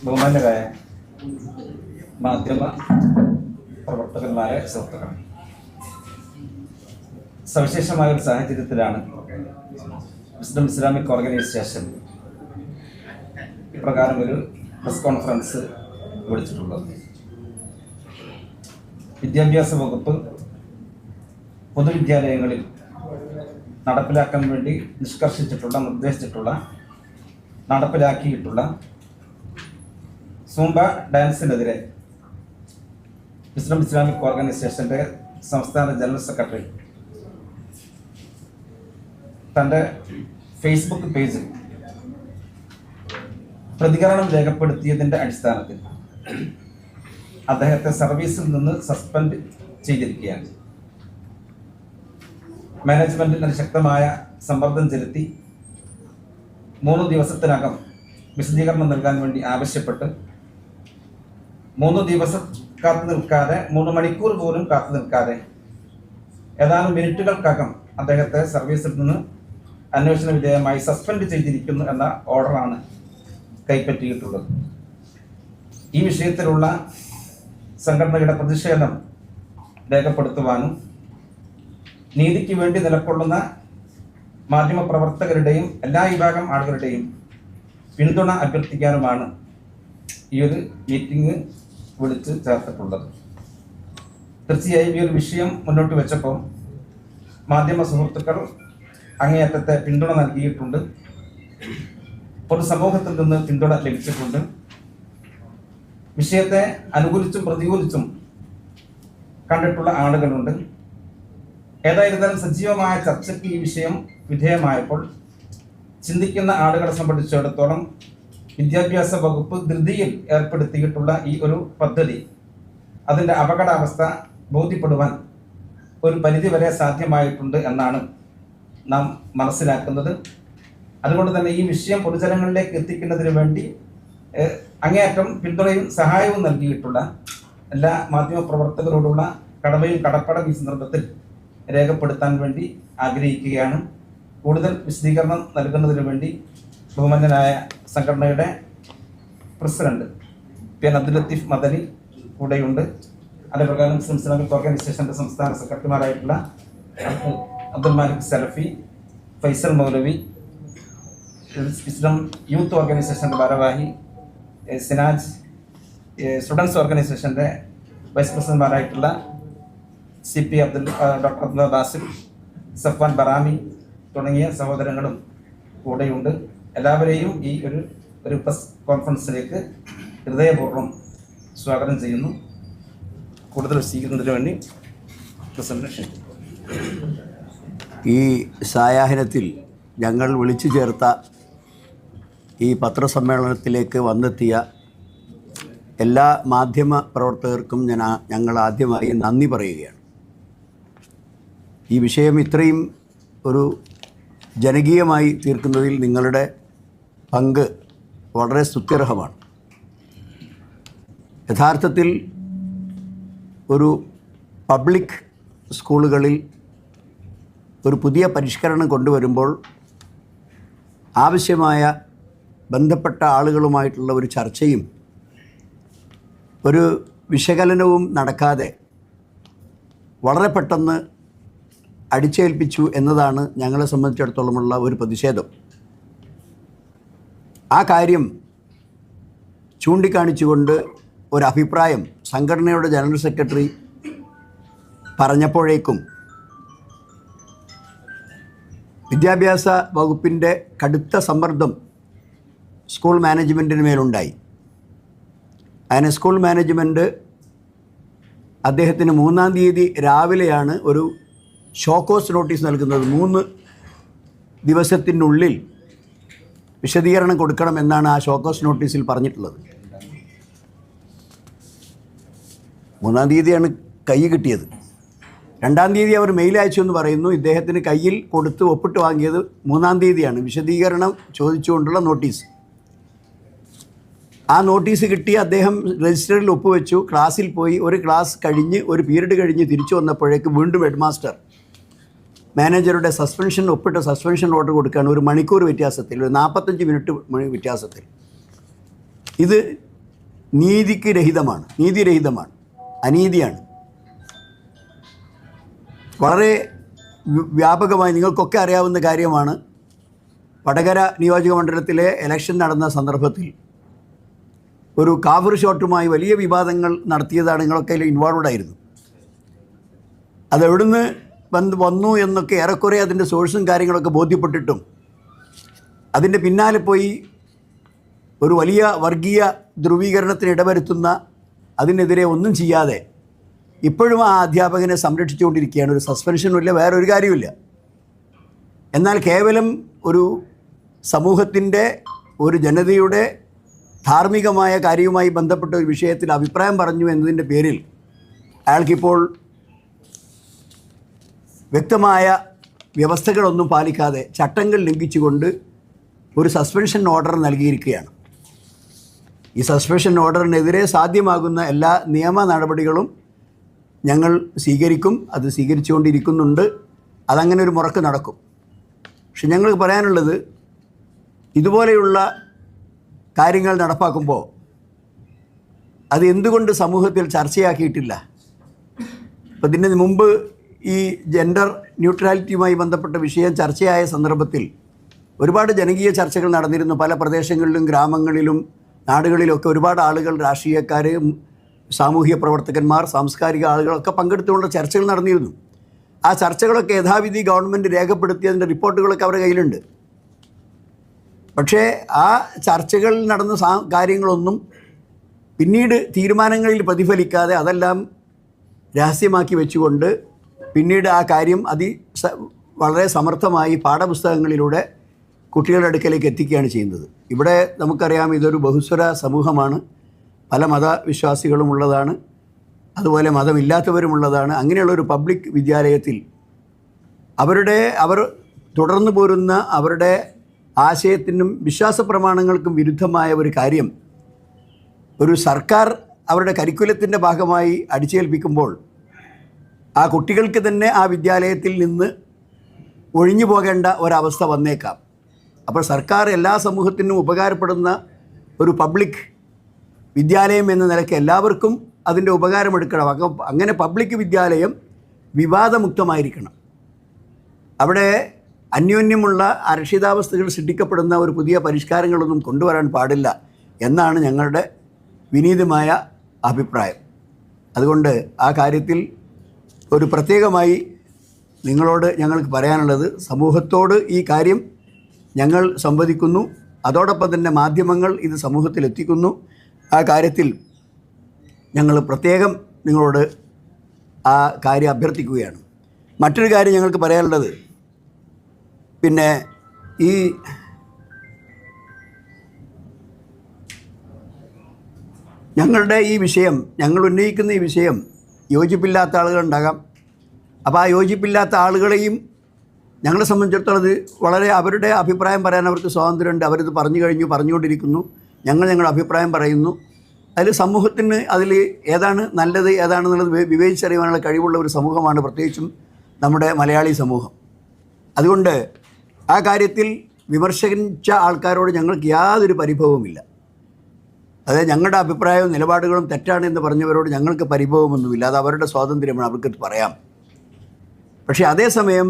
ബഹുമാന്യരായ മാധ്യമ പ്രവർത്തകന്മാരെ സുഹൃത്തുക്കൾ, സവിശേഷമായ ഒരു സാഹചര്യത്തിലാണ് വിസ്ഡം ഇസ്ലാമിക് ഓർഗനൈസേഷൻ ഇപ്രകാരം ഒരു പ്രസ് കോൺഫറൻസ് വിളിച്ചിട്ടുള്ളത്. വിദ്യാഭ്യാസ വകുപ്പ് പൊതുവിദ്യാലയങ്ങളിൽ നടപ്പിലാക്കാൻ വേണ്ടി നിർദ്ദേശിച്ചിട്ടുള്ള നടപ്പിലാക്കിയിട്ടുള്ള സൂംബ ഡാൻസിനെതിരെ വിസ്ഡം ഇസ്ലാമിക് ഓർഗനൈസേഷൻ്റെ സംസ്ഥാന ജനറൽ സെക്രട്ടറി തൻ്റെ ഫേസ്ബുക്ക് പേജിൽ പ്രതികരണം രേഖപ്പെടുത്തിയതിൻ്റെ അടിസ്ഥാനത്തിൽ അദ്ദേഹത്തെ സർവീസിൽ നിന്ന് സസ്പെൻഡ് ചെയ്തിരിക്കുകയാണ്. മാനേജ്മെൻറ്റിന് ശക്തമായ സമ്മർദ്ദം ചെലുത്തി 3 ദിവസത്തിനകം വിശദീകരണം നൽകാൻ വേണ്ടി ആവശ്യപ്പെട്ട് 3 ദിവസം കാത്തു നിൽക്കാതെ, 3 മണിക്കൂർ പോലും കാത്തു നിൽക്കാതെ ഏതാനും മിനിറ്റുകൾക്കകം അദ്ദേഹത്തെ സർവീസിൽ നിന്ന് അന്വേഷണ വിധേയമായി സസ്പെൻഡ് ചെയ്തിരിക്കുന്നു എന്ന ഓർഡറാണ് കൈപ്പറ്റിയിട്ടുള്ളത്. ഈ വിഷയത്തിലുള്ള സംഘടനയുടെ പ്രതിഷേധം രേഖപ്പെടുത്തുവാനും നീതിക്ക് വേണ്ടി നിലകൊള്ളുന്ന മാധ്യമപ്രവർത്തകരുടെയും എല്ലാ വിഭാഗം ആളുകളുടെയും പിന്തുണ അഭ്യർത്ഥിക്കാനുമാണ് ഈ ഒരു മീറ്റിംഗ് വിളിച്ച് ചേർത്തിട്ടുള്ളത്. തീർച്ചയായും ഈ ഒരു വിഷയം മുന്നോട്ട് വെച്ചപ്പോൾ മാധ്യമ സുഹൃത്തുക്കൾ അങ്ങേയറ്റത്തെ പിന്തുണ നൽകിയിട്ടുണ്ട്. പൊതുസമൂഹത്തിൽ നിന്ന് പിന്തുണ ലഭിച്ചിട്ടുണ്ട്. വിഷയത്തെ അനുകൂലിച്ചും പ്രതികൂലിച്ചും കണ്ടിട്ടുള്ള ആളുകളുണ്ട്. ഏതായിരുന്നാലും സജീവമായ ചർച്ചയ്ക്ക് ഈ വിഷയം വിധേയമായപ്പോൾ ചിന്തിക്കുന്ന ആളുകളെ സംബന്ധിച്ചിടത്തോളം വിദ്യാഭ്യാസ വകുപ്പ് ധൃതിയിൽ ഏർപ്പെടുത്തിയിട്ടുള്ള ഈ ഒരു പദ്ധതി, അതിൻ്റെ അപകടാവസ്ഥ ബോധ്യപ്പെടുവാൻ ഒരു പരിധിവരെ സാധ്യമായിട്ടുണ്ട് എന്നാണ് നാം മനസ്സിലാക്കുന്നത്. അതുകൊണ്ട് തന്നെ ഈ വിഷയം പൊതുജനങ്ങളിലേക്ക് എത്തിക്കുന്നതിന് വേണ്ടി അങ്ങേയറ്റം പിന്തുണയും സഹായവും നൽകിയിട്ടുള്ള എല്ലാ മാധ്യമപ്രവർത്തകരോടുള്ള കടമയും കടപ്പാടും ഈ സന്ദർഭത്തിൽ രേഖപ്പെടുത്താൻ വേണ്ടി ആഗ്രഹിക്കുകയാണ്. കൂടുതൽ വിശദീകരണം നൽകുന്നതിന് വേണ്ടി ബഹുമാന്യനായ സംഘടനയുടെ പ്രസിഡന്റ് പി അബ്ദുൽ ലത്തീഫ് മദനി കൂടെയുണ്ട്. അതേപ്രകാരം ഇസ്ലാമിക് ഓർഗനൈസേഷൻ്റെ സംസ്ഥാന സെക്രട്ടറിമാരായിട്ടുള്ള അബ്ദുൽ മാലിക് സലഫി, ഫൈസൽ മൗലവി, വിസ്ഡം യൂത്ത് ഓർഗനൈസേഷൻ്റെ ഭാരവാഹി സിനാജ്, സ്റ്റുഡൻസ് ഓർഗനൈസേഷൻ്റെ വൈസ് പ്രസിഡന്റുമാരായിട്ടുള്ള CP ഡോക്ടർ അബ്ദുൽ ബാസിം, സഫ്വാൻ ബറാമി തുടങ്ങിയ സഹോദരങ്ങളും കൂടെയുണ്ട്. എല്ലാവരെയും ഈ ഒരു പ്രസ് കോൺഫറൻസിലേക്ക് ഹൃദയപൂർവ്വം സ്വാഗതം ചെയ്യുന്നു. കൂടുതൽ സ്വീകരിക്കുന്നതിന് വേണ്ടി പ്രസിഡന്റ് ക്ഷണിക്കുന്നു. ഈ സായാഹ്നത്തിൽ ഞങ്ങൾ വിളിച്ചു ചേർത്ത ഈ പത്രസമ്മേളനത്തിലേക്ക് വന്നെത്തിയ എല്ലാ മാധ്യമ പ്രവർത്തകർക്കും ഞങ്ങൾ ആദ്യമായി നന്ദി പറയുകയാണ്. ഈ വിഷയം ഇത്രയും ഒരു ജനകീയമായി തീർക്കുന്നതിൽ നിങ്ങളുടെ പങ്ക് വളരെ സ്തുത്യർഹമാണ്. യഥാർത്ഥത്തിൽ ഒരു പബ്ലിക് സ്കൂളുകളിൽ ഒരു പുതിയ പരിഷ്കരണം കൊണ്ടുവരുമ്പോൾ ആവശ്യമായ ബന്ധപ്പെട്ട ആളുകളുമായിട്ടുള്ള ഒരു ചർച്ചയും ഒരു വിശകലനവും നടക്കാതെ വളരെ പെട്ടെന്ന് അടിച്ചേൽപ്പിച്ചു എന്നതാണ് ഞങ്ങളെ സംബന്ധിച്ചിടത്തോളമുള്ള ഒരു പ്രതിഷേധം. ആ കാര്യം ചൂണ്ടിക്കാണിച്ചുകൊണ്ട് ഒരഭിപ്രായം സംഘടനയുടെ ജനറൽ സെക്രട്ടറി പറഞ്ഞപ്പോഴേക്കും വിദ്യാഭ്യാസ വകുപ്പിൻ്റെ കടുത്ത സമ്മർദ്ദം സ്കൂൾ മാനേജ്മെൻറ്റിന് മേലുണ്ടായി. അതിന് സ്കൂൾ മാനേജ്മെൻറ്റ് അദ്ദേഹത്തിന് 3-ാം തീയതി രാവിലെയാണ് ഒരു ഷോക്കോസ് നോട്ടീസ് നൽകുന്നത്. 3 ദിവസത്തിനുള്ളിൽ വിശദീകരണം കൊടുക്കണമെന്നാണ് ആ ഷോക്കോസ് നോട്ടീസിൽ പറഞ്ഞിട്ടുള്ളത്. 3-ാം തീയതിയാണ് കൈ കിട്ടിയത്. 2-ാം തീയതി അവർ മെയിൽ അയച്ചു എന്ന് പറയുന്നു. ഇദ്ദേഹത്തിന് കയ്യിൽ കൊടുത്ത് ഒപ്പിട്ട് വാങ്ങിയത് 3-ാം തീയതിയാണ് വിശദീകരണം ചോദിച്ചുകൊണ്ടുള്ള നോട്ടീസ്. ആ നോട്ടീസ് കിട്ടി അദ്ദേഹം രജിസ്റ്ററിൽ ഒപ്പുവെച്ചു. ക്ലാസ്സിൽ പോയി. ഒരു ക്ലാസ് കഴിഞ്ഞ് ഒരു പീരീഡ് കഴിഞ്ഞ് തിരിച്ചു വന്നപ്പോഴേക്ക് വീണ്ടും ഹെഡ് മാസ്റ്റർ മാനേജറുടെ ഒപ്പിട്ട് സസ്പെൻഷൻ ഓർഡർ കൊടുക്കുകയാണ്. 1 മണിക്കൂർ വ്യത്യാസത്തിൽ, ഒരു 45 മിനിറ്റ് വ്യത്യാസത്തിൽ. ഇത് നീതിരഹിതമാണ്, അനീതിയാണ്. വളരെ വ്യാപകമായി നിങ്ങൾക്കൊക്കെ അറിയാവുന്ന കാര്യമാണ്. വടകര നിയോജക മണ്ഡലത്തിലെ ഇലക്ഷൻ നടന്ന സന്ദർഭത്തിൽ ഒരു കാഫർ ഷോട്ടുമായി വലിയ വിവാദങ്ങൾ നടത്തിയതാണ്. നിങ്ങളൊക്കെ അതിൽ ഇൻവോൾവഡ് ആയിരുന്നു. അതെവിടുന്ന് വന്നു എന്നൊക്കെ ഏറെക്കുറെ അതിൻ്റെ സോഴ്സും കാര്യങ്ങളൊക്കെ ബോധ്യപ്പെട്ടിട്ടും അതിൻ്റെ പിന്നാലെ പോയി ഒരു വലിയ വർഗീയ ധ്രുവീകരണത്തിന് ഇടവരുത്തുന്ന, അതിനെതിരെ ഒന്നും ചെയ്യാതെ ഇപ്പോഴും ആ അധ്യാപകനെ സംരക്ഷിച്ചുകൊണ്ടിരിക്കുകയാണ്. ഒരു സസ്പെൻഷനുമില്ല, വേറൊരു കാര്യമില്ല. എന്നാൽ കേവലം ഒരു സമൂഹത്തിൻ്റെ, ഒരു ജനതയുടെ ധാർമ്മികമായ കാര്യവുമായി ബന്ധപ്പെട്ട ഒരു വിഷയത്തിൽ അഭിപ്രായം പറഞ്ഞു എന്നതിൻ്റെ പേരിൽ അയാൾക്കിപ്പോൾ വ്യക്തമായ വ്യവസ്ഥകളൊന്നും പാലിക്കാതെ ചട്ടങ്ങൾ ലംഘിച്ചുകൊണ്ട് ഒരു സസ്പെൻഷൻ ഓർഡർ നൽകിയിരിക്കുകയാണ്. ഈ സസ്പെൻഷൻ ഓർഡറിനെതിരെ സാധ്യമാകുന്ന എല്ലാ നിയമ നടപടികളും ഞങ്ങൾ സ്വീകരിക്കും, അത് സ്വീകരിച്ചുകൊണ്ടിരിക്കുന്നുണ്ട്. അതങ്ങനെ ഒരു മുറക്ക് നടക്കും. പക്ഷെ ഞങ്ങൾക്ക് പറയാനുള്ളത്, ഇതുപോലെയുള്ള കാര്യങ്ങൾ നടപ്പാക്കുമ്പോൾ അത് എന്തുകൊണ്ട് സമൂഹത്തിൽ ചർച്ചയാക്കിയിട്ടില്ല? അപ്പോൾ ഇതിന് മുമ്പ് ഈ ജെൻഡർ ന്യൂട്രാലിറ്റിയുമായി ബന്ധപ്പെട്ട വിഷയം ചർച്ചയായ സന്ദർഭത്തിൽ ഒരുപാട് ജനകീയ ചർച്ചകൾ നടന്നിരുന്നു. പല പ്രദേശങ്ങളിലും ഗ്രാമങ്ങളിലും നാടുകളിലൊക്കെ ഒരുപാട് ആളുകൾ, രാഷ്ട്രീയക്കാർ, സാമൂഹിക പ്രവർത്തകന്മാർ, സാംസ്കാരിക ആളുകളൊക്കെ പങ്കെടുത്തുകൊണ്ട് ചർച്ചകൾ നടന്നിരുന്നു. ആ ചർച്ചകളൊക്കെ യഥാവിധി ഗവൺമെൻറ് രേഖപ്പെടുത്തിയതിൻ്റെ റിപ്പോർട്ടുകളൊക്കെ അവരുടെ കയ്യിലുണ്ട്. പക്ഷേ ആ ചർച്ചകളിൽ നടന്ന കാര്യങ്ങളൊന്നും പിന്നീട് തീരുമാനങ്ങളിൽ പ്രതിഫലിക്കാതെ അതെല്ലാം രഹസ്യമാക്കി വെച്ചുകൊണ്ട് പിന്നീട് ആ കാര്യം വളരെ സമർത്ഥമായി പാഠപുസ്തകങ്ങളിലൂടെ കുട്ടികളുടെ അടുക്കലേക്ക് എത്തിക്കുകയാണ് ചെയ്യുന്നത്. ഇവിടെ നമുക്കറിയാം, ഇതൊരു ബഹുസ്വര സമൂഹമാണ്. പല മതവിശ്വാസികളും ഉള്ളതാണ്, അതുപോലെ മതമില്ലാത്തവരുമുള്ളതാണ്. അങ്ങനെയുള്ളൊരു പബ്ലിക് വിദ്യാലയത്തിൽ അവർ തുടർന്നു പോരുന്ന അവരുടെ ആശയത്തിനും വിശ്വാസ പ്രമാണങ്ങൾക്കും വിരുദ്ധമായ ഒരു കാര്യം ഒരു സർക്കാർ അവരുടെ കരിക്കുലത്തിൻ്റെ ഭാഗമായി അടിച്ചേൽപ്പിക്കുമ്പോൾ ആ കുട്ടികൾക്ക് തന്നെ ആ വിദ്യാലയത്തിൽ നിന്ന് ഒഴിഞ്ഞു പോകേണ്ട ഒരവസ്ഥ വന്നേക്കാം. അപ്പോൾ സർക്കാർ എല്ലാ സമൂഹത്തിനും ഉപകാരപ്പെടുന്ന ഒരു പബ്ലിക് വിദ്യാലയം എന്ന നിലയ്ക്ക് എല്ലാവർക്കും അതിൻ്റെ ഉപകാരമെടുക്കണം. അങ്ങനെ പബ്ലിക് വിദ്യാലയം വിവാദമുക്തമായിരിക്കണം. അവിടെ അന്യോന്യമുള്ള അരക്ഷിതാവസ്ഥകൾ സൃഷ്ടിക്കപ്പെടുന്ന ഒരു പുതിയ പരിഷ്കാരങ്ങളൊന്നും കൊണ്ടുവരാൻ പാടില്ല എന്നാണ് ഞങ്ങളുടെ വിനീതമായ അഭിപ്രായം. അതുകൊണ്ട് ആ കാര്യത്തിൽ ഒരു പ്രത്യേകമായി നിങ്ങളോട് ഞങ്ങൾക്ക് പറയാനുള്ളത്, സമൂഹത്തോട് ഈ കാര്യം ഞങ്ങൾ സംവദിക്കുന്നു, അതോടൊപ്പം തന്നെ മാധ്യമങ്ങൾ ഇത് സമൂഹത്തിലെത്തിക്കുന്നു. ആ കാര്യത്തിൽ ഞങ്ങൾ പ്രത്യേകം നിങ്ങളോട് ആ കാര്യം അഭ്യർത്ഥിക്കുകയാണ്. മറ്റൊരു കാര്യം ഞങ്ങൾക്ക് പറയാനുള്ളത്, പിന്നെ ഈ ഞങ്ങളുടെ ഈ വിഷയം, ഞങ്ങൾ ഉന്നയിക്കുന്ന ഈ വിഷയം യോജിപ്പില്ലാത്ത ആളുകളുണ്ടാകാം. അപ്പോൾ ആ യോജിപ്പില്ലാത്ത ആളുകളെയും ഞങ്ങളെ സംബന്ധിച്ചിടത്തോളം അത് വളരെ അവരുടെ അഭിപ്രായം പറയാൻ അവർക്ക് സ്വാതന്ത്ര്യമുണ്ട്. അവരിത് പറഞ്ഞു കഴിഞ്ഞു, പറഞ്ഞുകൊണ്ടിരിക്കുന്നു. ഞങ്ങളുടെ അഭിപ്രായം പറയുന്നു. അതിൽ സമൂഹത്തിന് അതിൽ ഏതാണ് നല്ലത് ഏതാണെന്നുള്ളത് വിവേചിച്ചറിയാനുള്ള കഴിവുള്ള ഒരു സമൂഹമാണ് പ്രത്യേകിച്ചും നമ്മുടെ മലയാളി സമൂഹം. അതുകൊണ്ട് ആ കാര്യത്തിൽ വിമർശിച്ച ആൾക്കാരോട് ഞങ്ങൾക്ക് യാതൊരു പരിഭവവുമില്ല. അതായത് ഞങ്ങളുടെ അഭിപ്രായവും നിലപാടുകളും തെറ്റാണെന്ന് പറഞ്ഞവരോട് ഞങ്ങൾക്ക് പരിഭവമൊന്നുമില്ല. അത് അവരുടെ സ്വാതന്ത്ര്യമാണ്, അവർക്ക് പറയാം. പക്ഷേ അതേസമയം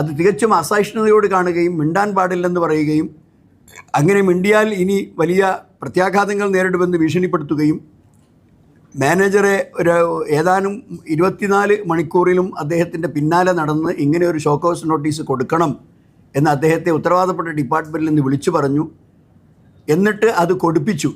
അത് തികച്ചും അസഹിഷ്ണുതയോട് കാണുകയും മിണ്ടാൻ പാടില്ലെന്ന് പറയുകയും അങ്ങനെ മിണ്ടിയാൽ ഇനി വലിയ പ്രത്യാഘാതങ്ങൾ നേരിടുമെന്ന് ഭീഷണിപ്പെടുത്തുകയും മാനേജറെ ഏതാനും 24 മണിക്കൂറിലും അദ്ദേഹത്തിൻ്റെ പിന്നാലെ നടന്ന് ഇങ്ങനെ ഒരു ഷോക്കോസ് നോട്ടീസ് കൊടുക്കണം എന്ന് അദ്ദേഹത്തെ ഉത്തരവാദപ്പെട്ട ഡിപ്പാർട്ട്മെൻറ്റിൽ നിന്ന് വിളിച്ചു പറഞ്ഞു. എന്നിട്ട് അത് കൊടുപ്പിച്ചു.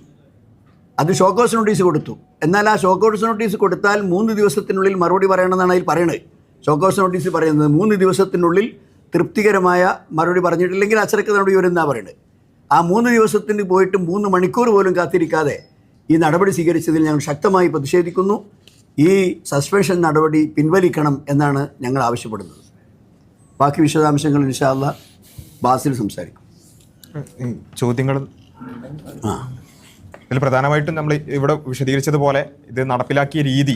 അത് ഷോക്കോസ് നോട്ടീസ് കൊടുത്തു. എന്നാൽ ആ ഷോക്കോസ് നോട്ടീസ് കൊടുത്താൽ 3 ദിവസത്തിനുള്ളിൽ മറുപടി പറയണമെന്നാണ് അതിൽ പറയുന്നത്. ഷോക്കോസ് നോട്ടീസ് പറയുന്നത് 3 ദിവസത്തിനുള്ളിൽ തൃപ്തികരമായ മറുപടി പറഞ്ഞിട്ടില്ലെങ്കിൽ അച്ചടക്ക നടപടി വരുമെന്നാണ് പറയുന്നത്. ആ 3 ദിവസത്തിന് പോയിട്ട് 3 മണിക്കൂർ പോലും കാത്തിരിക്കാതെ ഈ നടപടി സ്വീകരിച്ചതിൽ ഞങ്ങൾ ശക്തമായി പ്രതിഷേധിക്കുന്നു. ഈ സസ്പെൻഷൻ നടപടി പിൻവലിക്കണം എന്നാണ് ഞങ്ങൾ ആവശ്യപ്പെടുന്നത്. ബാക്കി വിശദാംശങ്ങൾ ഇൻഷാ അല്ലാഹ് ബാസിൽ സംസാരിക്കും. ചോദ്യങ്ങൾ ഇതിൽ പ്രധാനമായിട്ടും നമ്മൾ ഇവിടെ വിശദീകരിച്ചതുപോലെ ഇത് നടപ്പിലാക്കിയ രീതി,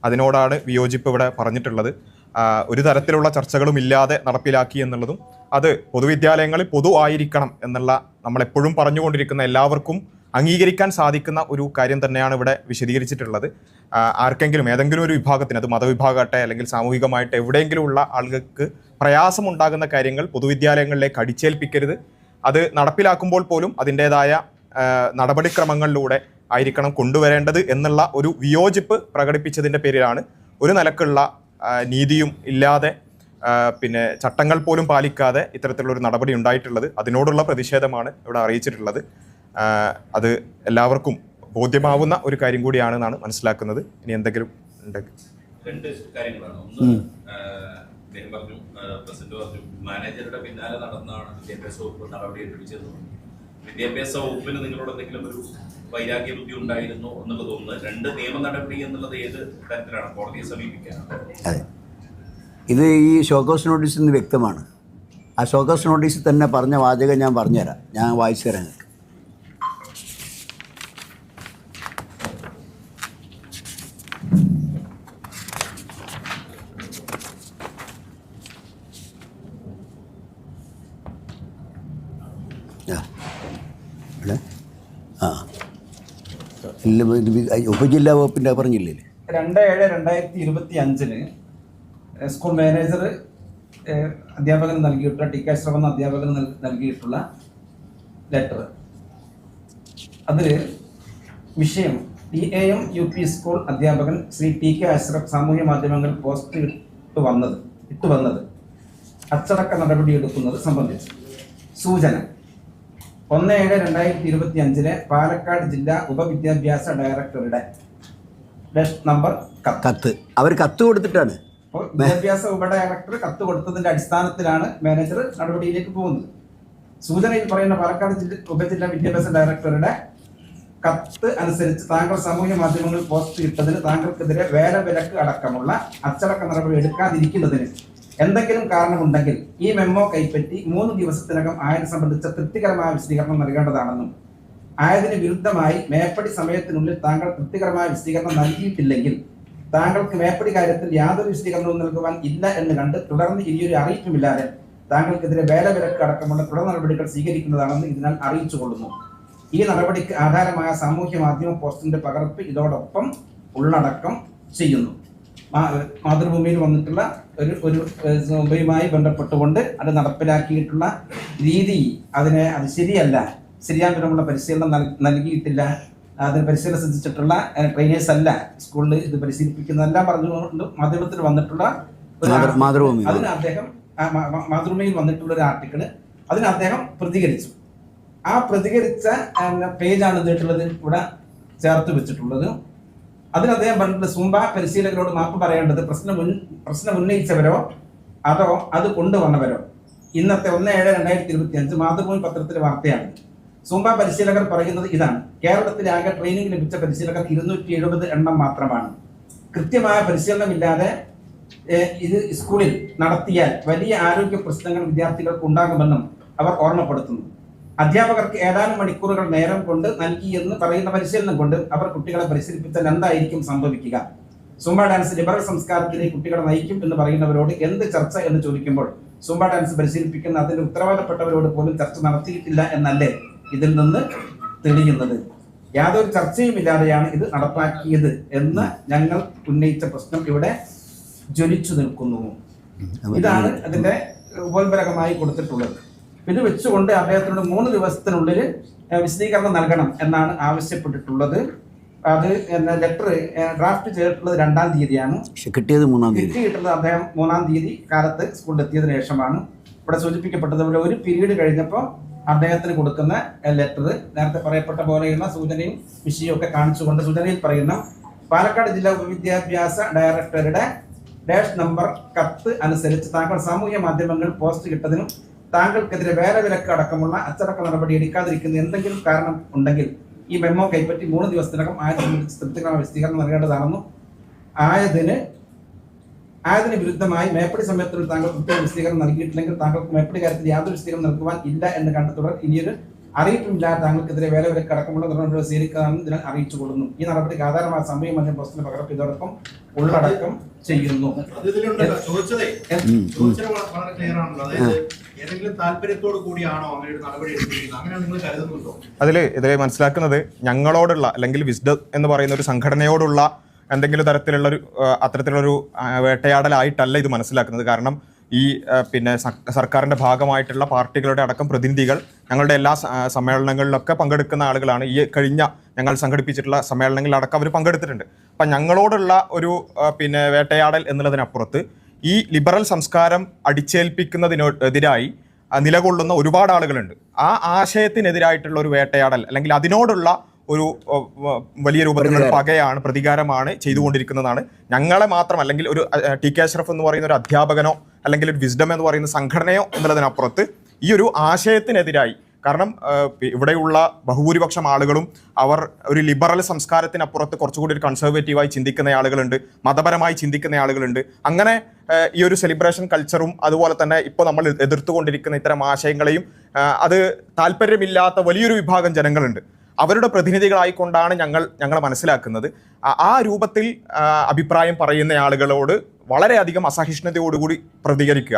അതിനോടാണ് വിയോജിപ്പ് ഇവിടെ പറഞ്ഞിട്ടുള്ളത്. ഒരു തരത്തിലുള്ള ചർച്ചകളും ഇല്ലാതെ നടപ്പിലാക്കി എന്നുള്ളതും അത് പൊതുവിദ്യാലയങ്ങളിൽ പൊതു ആയിരിക്കണം എന്നുള്ള നമ്മളെപ്പോഴും പറഞ്ഞുകൊണ്ടിരിക്കുന്ന, എല്ലാവർക്കും അംഗീകരിക്കാൻ സാധിക്കുന്ന ഒരു കാര്യം തന്നെയാണ് ഇവിടെ വിശദീകരിച്ചിട്ടുള്ളത്. ആർക്കെങ്കിലും ഏതെങ്കിലും ഒരു വിഭാഗത്തിന്, അത് മതവിഭാഗമാകട്ടെ അല്ലെങ്കിൽ സാമൂഹികമായിട്ട് എവിടെയെങ്കിലും ഉള്ള ആളുകൾക്ക് പ്രയാസമുണ്ടാകുന്ന കാര്യങ്ങൾ പൊതുവിദ്യാലയങ്ങളിലേക്ക് അടിച്ചേൽപ്പിക്കരുത്. അത് നടപ്പിലാക്കുമ്പോൾ പോലും അതിൻ്റേതായ നടപടിക്രമങ്ങളിലൂടെ ആയിരിക്കണം കൊണ്ടുവരേണ്ടത് എന്നുള്ള ഒരു വിയോജിപ്പ് പ്രകടിപ്പിച്ചതിൻ്റെ പേരിലാണ് ഒരു നിലക്കുള്ള നീതിയും ഇല്ലാതെ പിന്നെ ചട്ടങ്ങൾ പോലും പാലിക്കാതെ ഇത്തരത്തിലുള്ളൊരു നടപടി ഉണ്ടായിട്ടുള്ളത്. അതിനോടുള്ള പ്രതിഷേധമാണ് ഇവിടെ അറിയിച്ചിട്ടുള്ളത്. അത് എല്ലാവർക്കും ബോധ്യമാവുന്ന ഒരു കാര്യം കൂടിയാണെന്നാണ് മനസ്സിലാക്കുന്നത്. ഇനി എന്തെങ്കിലും ഉണ്ടെങ്കിൽ രണ്ട് കാര്യങ്ങളാണ്. ഒന്ന്, അദ്ദേഹം പറഞ്ഞു, പ്രസിഡന്റ് പറഞ്ഞു, മാനേജറുടെ പിന്നാലെ നടന്നാണ് വിദ്യാഭ്യാസ വകുപ്പ് നടപടി എടുപ്പിച്ചത്. വിദ്യാഭ്യാസ വകുപ്പിന് നിങ്ങളോട് എന്തെങ്കിലും ഒരു വൈരാഗ്യ ബുദ്ധി ഉണ്ടായിരുന്നോ എന്നുള്ളത് ഒന്ന്. രണ്ട്, നിയമ നടപടി എന്നുള്ളത് ഏത് തരത്തിലാണ്? കോടതിയെ സമീപിക്കാനാണ്? അതെ, ഇത് ഈ ഷോക്കോസ് നോട്ടീസിൽ നിന്ന് വ്യക്തമാണ്. ആ ഷോക്കോസ് നോട്ടീസിൽ തന്നെ പറഞ്ഞ വാചകം ഞാൻ പറഞ്ഞുതരാം, ഞാൻ വായിച്ചു തരാം നിങ്ങൾക്ക്. ഉപജില്ലാ വകുപ്പിൻ്റെ പറഞ്ഞില്ലേ? 2/7/2025 സ്കൂൾ മാനേജർ അധ്യാപകന് നൽകിയിട്ടുള്ള ടി കെ അഷ്റഫ് എന്ന അധ്യാപകന് നൽകിയിട്ടുള്ള ലെറ്റർ. അതിൽ വിഷയം TAM UP സ്കൂൾ അധ്യാപകൻ ശ്രീ ടി കെ അഷ്റഫ് സാമൂഹ്യ മാധ്യമങ്ങളിൽ പോസ്റ്റ് ഇട്ടു വന്നത് അച്ചടക്ക നടപടിയെടുക്കുന്നത് സംബന്ധിച്ച് സൂചന. 1/7/2025 പാലക്കാട് ജില്ലാ ഉപവിദ്യാഭ്യാസ ഡയറക്ടറുടെ നമ്പർ കത്ത് അവർ കത്ത് കൊടുത്തിട്ടാണ്. അപ്പോൾ വിദ്യാഭ്യാസ ഉപഡയറക്ടർ കത്ത് കൊടുത്തതിന്റെ അടിസ്ഥാനത്തിലാണ് മാനേജർ നടപടിയിലേക്ക് പോകുന്നത്. സൂചനയിൽ പറയുന്ന പാലക്കാട് ഉപജില്ലാ വിദ്യാഭ്യാസ ഡയറക്ടറുടെ കത്ത് അനുസരിച്ച് താങ്കൾ സാമൂഹ്യ മാധ്യമങ്ങളിൽ പോസ്റ്റ് ഇട്ടതിന് താങ്കൾക്കെതിരെ വേലവിലക്ക് അടക്കമുള്ള അച്ചടക്ക നടപടി എടുക്കാതിരിക്കുന്നതിന് എന്തെങ്കിലും കാരണമുണ്ടെങ്കിൽ ഈ മെമ്മോ കൈപ്പറ്റി 3 ദിവസത്തിനകം ആയത് സംബന്ധിച്ച തൃപ്തികരമായ വിശദീകരണം നൽകേണ്ടതാണെന്നും ആയതിന് വിരുദ്ധമായി മേപ്പടി സമയത്തിനുള്ളിൽ താങ്കൾ തൃപ്തികരമായ വിശദീകരണം നൽകിയിട്ടില്ലെങ്കിൽ താങ്കൾക്ക് മേപ്പടി കാര്യത്തിൽ യാതൊരു വിശദീകരണവും നൽകുവാൻ ഇല്ല എന്ന് കണ്ട് തുടർന്ന് ഇനിയൊരു അറിയിപ്പുമില്ലാതെ താങ്കൾക്കെതിരെ വേലവിലക്ക് അടക്കമുള്ള തുടർ നടപടികൾ സ്വീകരിക്കുന്നതാണെന്ന് ഇതിനാൽ അറിയിച്ചുകൊള്ളുന്നു. ഈ നടപടിക്ക് ആധാരമായ സാമൂഹ്യ മാധ്യമ പോസ്റ്റിന്റെ പകർപ്പ് ഇതോടൊപ്പം ഉള്ളടക്കം ചെയ്യുന്നു. മാതൃഭൂമിയിൽ വന്നിട്ടുള്ള ഒരു മുംബൈയുമായി ബന്ധപ്പെട്ടുകൊണ്ട് അത് നടപ്പിലാക്കിയിട്ടുള്ള രീതി അത് ശരിയല്ല, ശരിയാവിധമുള്ള പരിശീലനം നൽകിയിട്ടില്ല, അതിന് പരിശീലനം സിദ്ധിച്ചിട്ടുള്ള ട്രെയിനേഴ്സ് അല്ല സ്കൂളിൽ ഇത് പരിശീലിപ്പിക്കുന്നതെല്ലാം പറഞ്ഞുകൊണ്ട് മാധ്യമത്തിൽ വന്നിട്ടുള്ള അതിന് അദ്ദേഹം മാതൃഭൂമിയിൽ വന്നിട്ടുള്ള ഒരു ആർട്ടിക്കിള് അതിന് അദ്ദേഹം പ്രതികരിച്ചു. ആ പ്രതികരിച്ച പേജാണ് ഇതിട്ടുള്ളത് ഇവിടെ ചേർത്ത് വെച്ചിട്ടുള്ളത്. അതിന് അദ്ദേഹം പറഞ്ഞിട്ടുള്ള സൂംബ പരിശീലകരോട് മാപ്പ് പറയേണ്ടത് പ്രശ്നം ഉന്നയിച്ചവരോ അതോ അത് കൊണ്ടുവന്നവരോ. ഇന്നത്തെ 1/7/2025 മാതൃഭൂമി പത്രത്തിലെ വാർത്തയാണ്. സൂംബ പരിശീലകർ പറയുന്നത് ഇതാണ്: കേരളത്തിലെ ആകെ ട്രെയിനിങ് ലഭിച്ച പരിശീലകർ 270 എണ്ണം മാത്രമാണ്. കൃത്യമായ പരിശീലനമില്ലാതെ ഇത് സ്കൂളിൽ നടത്തിയാൽ വലിയ ആരോഗ്യ പ്രശ്നങ്ങൾ വിദ്യാർത്ഥികൾക്ക് ഉണ്ടാകുമെന്നും അവർ ഓർമ്മപ്പെടുത്തുന്നു. അധ്യാപകർക്ക് ഏതാനും മണിക്കൂറുകൾ നേരം കൊണ്ട് നൽകിയെന്ന് പറയുന്ന പരിശീലനം കൊണ്ട് അവർ കുട്ടികളെ പരിശീലിപ്പിച്ചാൽ എന്തായിരിക്കും സംഭവിക്കുക? സൂംബ ഡാൻസ് ലിബറൽ സംസ്കാരത്തിലേക്ക് കുട്ടികളെ നയിക്കും എന്ന് പറയുന്നവരോട് എന്ത് ചർച്ച എന്ന് ചോദിക്കുമ്പോൾ സൂംബ ഡാൻസ് പരിശീലിപ്പിക്കുന്ന അതിന്റെ ഉത്തരവാദപ്പെട്ടവരോട് പോലും ചർച്ച നടത്തിയിട്ടില്ല എന്നല്ലേ ഇതിൽ നിന്ന് തെളിയുന്നത്? യാതൊരു ചർച്ചയും ഇല്ലാതെയാണ് ഇത് നടപ്പാക്കിയത് എന്ന് ഞങ്ങൾ ഉന്നയിച്ച പ്രശ്നം ഇവിടെ ജ്വലിച്ചു നിൽക്കുന്നു. ഇതാണ് അതിന്റെ ഉപോത്ബലകമായി കൊടുത്തിട്ടുള്ളത്. ഇത് വെച്ചുകൊണ്ട് അദ്ദേഹത്തിനോട് 3 ദിവസത്തിനുള്ളിൽ വിശദീകരണം നൽകണം എന്നാണ് ആവശ്യപ്പെട്ടിട്ടുള്ളത്. അത് ലെറ്റർ ഡ്രാഫ്റ്റ് ചെയ്തിട്ടുള്ളത് 2-ാം തീയതിയാണ്. കിട്ടിയത് 3-ാം തീയതി. കിട്ടിയിട്ടുള്ളത് അദ്ദേഹം 3-ാം തീയതി കാലത്ത് സ്കൂളിൽ എത്തിയതിനു ശേഷമാണ്. ഇവിടെ സൂചിപ്പിക്കപ്പെട്ടതുപോലെ ഒരു പീരീഡ് കഴിഞ്ഞപ്പോൾ അദ്ദേഹത്തിന് കൊടുക്കുന്ന ലെറ്റർ നേരത്തെ പറയപ്പെട്ട പോലെയുള്ള സൂചനയും വിഷയവും ഒക്കെ കാണിച്ചുകൊണ്ട് സൂചനയിൽ പറയുന്ന പാലക്കാട് ജില്ലാ ഉപവിദ്യാഭ്യാസ ഡയറക്ടറുടെ നമ്പർ കത്ത് അനുസരിച്ച് താങ്കൾ സാമൂഹ്യ മാധ്യമങ്ങളിൽ പോസ്റ്റ് കിട്ടതിനും താങ്കൾക്കെതിരെ വേലവിലക്ക് അടക്കമുള്ള അച്ചടക്ക നടപടി എടുക്കാതിരിക്കുന്ന എന്തെങ്കിലും കാരണം ഉണ്ടെങ്കിൽ ഈ മെമ്മോ കൈപ്പറ്റി 3 ദിവസത്തിനകം തൃപ്തികരമായ വിശദീകരണം നൽകേണ്ടതാണെന്നും ആയതിന് വിരുദ്ധമായി മേപ്പടി സമയത്തിൽ താങ്കൾ പ്രത്യേക വിശദീകരണം നൽകിയിട്ടില്ലെങ്കിൽ താങ്കൾക്ക് മേപ്പടി കാര്യത്തിൽ യാതൊരു വിശദീകരണം നൽകുവാൻ ഇല്ല എന്ന് കണ്ട് തുടർ ഇനിയൊരു അറിയിപ്പുമില്ലാതെ താങ്കൾക്കെതിരെ വേലവിലക്ക് അടക്കമുള്ള നടപടികൾ സ്വീകരിക്കാമെന്ന് ഇതിനാൽ അറിയിച്ചുകൊള്ളുന്നു. ഈ നടപടിക്ക് ആധാരമായ സമയം മധ്യ പോസ്റ്റിന് പകർപ്പ് ഇതോടൊപ്പം ഉള്ളടക്കം ചെയ്യുന്നു. ഏതെങ്കിലും താല്പര്യത്തോടു കൂടിയാണോ അങ്ങനെ ഒരു നടപടി എടുത്തിരിക്കുന്നത്? അങ്ങനെ നിങ്ങൾ കരുതുന്നുണ്ടോ? ഇതിൽ മനസ്സിലാക്കുന്നത് ഞങ്ങളോടുള്ള അല്ലെങ്കിൽ വിസ്ഡം എന്ന് പറയുന്ന ഒരു സംഘടനയോടുള്ള എന്തെങ്കിലും തരത്തിലുള്ളൊരു അത്തരത്തിലുള്ളൊരു വേട്ടയാടലായിട്ടല്ല ഇത് മനസ്സിലാക്കുന്നത്. കാരണം ഈ പിന്നെ സർക്കാരിൻ്റെ ഭാഗമായിട്ടുള്ള പാർട്ടികളുടെ അടക്കം പ്രതിനിധികൾ ഞങ്ങളുടെ എല്ലാ സമ്മേളനങ്ങളിലൊക്കെ പങ്കെടുക്കുന്ന ആളുകളാണ്. ഈ കഴിഞ്ഞ ഞങ്ങൾ സംഘടിപ്പിച്ചിട്ടുള്ള സമ്മേളനങ്ങളിലടക്കം അവർ പങ്കെടുത്തിട്ടുണ്ട്. അപ്പം ഞങ്ങളോടുള്ള ഒരു പിന്നെ വേട്ടയാടൽ എന്നുള്ളതിനപ്പുറത്ത് ഈ ലിബറൽ സംസ്കാരം അടിച്ചേൽപ്പിക്കുന്നതിനെതിരായി നിലകൊള്ളുന്ന ഒരുപാട് ആളുകളുണ്ട്. ആ ആശയത്തിനെതിരായിട്ടുള്ള ഒരു വേട്ടയാടൽ അല്ലെങ്കിൽ അതിനോടുള്ള ഒരു വലിയ രൂപത്തിലുള്ള പകയാണ്, പ്രതികാരമാണ് ചെയ്തുകൊണ്ടിരിക്കുന്നതാണ്. ഞങ്ങളെ മാത്രം അല്ലെങ്കിൽ ഒരു ടി.കെ. അഷ്റഫ് എന്ന് പറയുന്ന ഒരു അധ്യാപകനോ അല്ലെങ്കിൽ ഒരു വിസ്ഡം എന്ന് പറയുന്ന സംഘടനയോ എന്നുള്ളതിനപ്പുറത്ത് ഈ ഒരു ആശയത്തിനെതിരായി, കാരണം ഇവിടെയുള്ള ബഹുഭൂരിപക്ഷം ആളുകളും അവർ ഒരു ലിബറൽ സംസ്കാരത്തിനപ്പുറത്ത് കുറച്ചുകൂടി ഒരു കൺസർവേറ്റീവായി ചിന്തിക്കുന്ന ആളുകളുണ്ട്, മതപരമായി ചിന്തിക്കുന്ന ആളുകളുണ്ട്. അങ്ങനെ ഈ ഒരു സെലിബ്രേഷൻ കൾച്ചറും അതുപോലെ തന്നെ ഇപ്പോൾ നമ്മൾ എതിർത്തുകൊണ്ടിരിക്കുന്ന ഇത്തരം ആശയങ്ങളെയും അത് താല്പര്യമില്ലാത്ത വലിയൊരു വിഭാഗം ജനങ്ങളുണ്ട്. അവരുടെ പ്രതിനിധികളായിക്കൊണ്ടാണ് ഞങ്ങൾ മനസ്സിലാക്കുന്നത്. ആ രൂപത്തിൽ അഭിപ്രായം പറയുന്ന ആളുകളോട് വളരെയധികം അസഹിഷ്ണുതയോടുകൂടി പ്രതികരിക്കുക.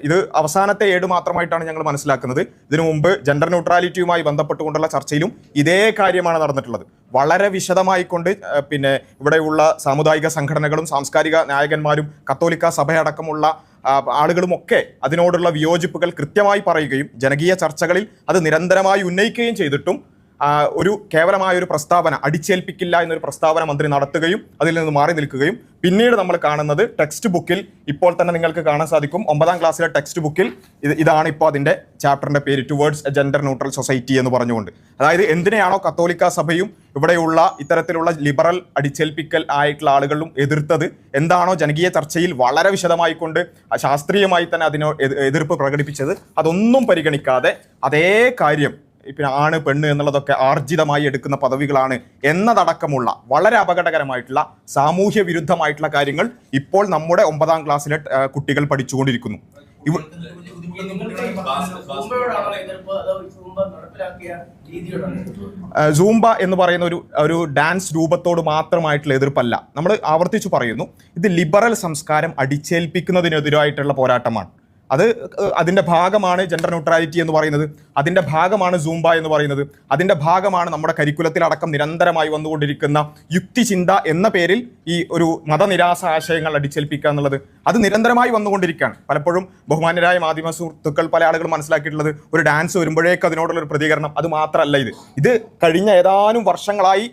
ഇത് അവസാനത്തെ ഏട് മാത്രമായിട്ടാണ് ഞങ്ങൾ മനസ്സിലാക്കുന്നത്. ഇതിനു മുമ്പ് ജെൻഡർ ന്യൂട്രാലിറ്റിയുമായി ബന്ധപ്പെട്ടുകൊണ്ടുള്ള ചർച്ചയിലും ഇതേ കാര്യമാണ് നടന്നിട്ടുള്ളത്. വളരെ വിശദമായിക്കൊണ്ട് പിന്നെ ഇവിടെയുള്ള സാമുദായിക സംഘടനകളും സാംസ്കാരിക നായകന്മാരും കത്തോലിക്ക സഭയടക്കമുള്ള ആളുകളുമൊക്കെ അതിനോടുള്ള വിയോജിപ്പുകൾ കൃത്യമായി പറയുകയും ജനകീയ ചർച്ചകളിൽ അത് നിരന്തരമായി ഉന്നയിക്കുകയും ചെയ്തിട്ടും ഒരു കേവലമായൊരു പ്രസ്താവന, അടിച്ചേൽപ്പിക്കില്ല എന്നൊരു പ്രസ്താവന മന്ത്രി നടത്തുകയും അതിൽ നിന്ന് മാറി നിൽക്കുകയും പിന്നീട് നമ്മൾ കാണുന്നത് ടെക്സ്റ്റ് ബുക്കിൽ ഇപ്പോൾ തന്നെ നിങ്ങൾക്ക് കാണാൻ സാധിക്കും. 9ാം ക്ലാസ്സിലെ ടെക്സ്റ്റ് ബുക്കിൽ ഇതാണ് ഇപ്പോൾ അതിൻ്റെ ചാപ്റ്ററിൻ്റെ പേര്, towards A gender neutral society എന്ന് പറഞ്ഞുകൊണ്ട്. അതായത് എന്തിനെയാണോ കത്തോലിക്ക സഭയും ഇവിടെയുള്ള ഇത്തരത്തിലുള്ള ലിബറൽ അടിച്ചേൽപ്പിക്കൽ ആയിട്ടുള്ള ആളുകളും എതിർത്തത്, എന്താണോ ജനകീയ ചർച്ചയിൽ വളരെ വിശദമായിക്കൊണ്ട് ശാസ്ത്രീയമായി തന്നെ എതിർപ്പ് പ്രകടിപ്പിച്ചത്, അതൊന്നും പരിഗണിക്കാതെ അതേ കാര്യം പിന്നെ ആണ് പെണ്ണ് എന്നുള്ളതൊക്കെ ആർജിതമായി എടുക്കുന്ന പദവികളാണ് എന്നതടക്കമുള്ള വളരെ അപകടകരമായിട്ടുള്ള സാമൂഹ്യ വിരുദ്ധമായിട്ടുള്ള കാര്യങ്ങൾ ഇപ്പോൾ നമ്മുടെ 9ാം ക്ലാസ്സിലെ കുട്ടികൾ പഠിച്ചുകൊണ്ടിരിക്കുന്നു. സൂംബ എന്ന് പറയുന്ന ഒരു ഡാൻസ് രൂപത്തോട് മാത്രമായിട്ടുള്ള എതിർപ്പല്ല. നമ്മൾ ആവർത്തിച്ചു പറയുന്നു, ഇത് ലിബറൽ സംസ്കാരം അടിച്ചേൽപ്പിക്കുന്നതിനെതിരായിട്ടുള്ള പോരാട്ടമാണ്. അതിൻ്റെ ഭാഗമാണ് ജെൻഡർ ന്യൂട്രാലിറ്റി എന്ന് പറയുന്നത്, അതിൻ്റെ ഭാഗമാണ് സൂംബ എന്ന് പറയുന്നത്, അതിൻ്റെ ഭാഗമാണ് നമ്മുടെ കരിക്കുലത്തിലടക്കം നിരന്തരമായി വന്നുകൊണ്ടിരിക്കുന്ന യുക്തിചിന്ത എന്ന പേരിൽ ഈ ഒരു മതനിരാസ ആശയങ്ങൾ അടിച്ചേൽപ്പിക്കുക എന്നുള്ളത്. അത് നിരന്തരമായി വന്നുകൊണ്ടിരിക്കുകയാണ്. പലപ്പോഴും ബഹുമാന്യരായ മാധ്യമ സുഹൃത്തുക്കൾ പല ആളുകളും മനസ്സിലാക്കിയിട്ടുള്ളത് ഒരു ഡാൻസ് വരുമ്പോഴേക്ക് അതിനോടുള്ളൊരു പ്രതികരണം, അത് മാത്രമല്ല. ഇത് കഴിഞ്ഞ ഏതാനും വർഷങ്ങളായി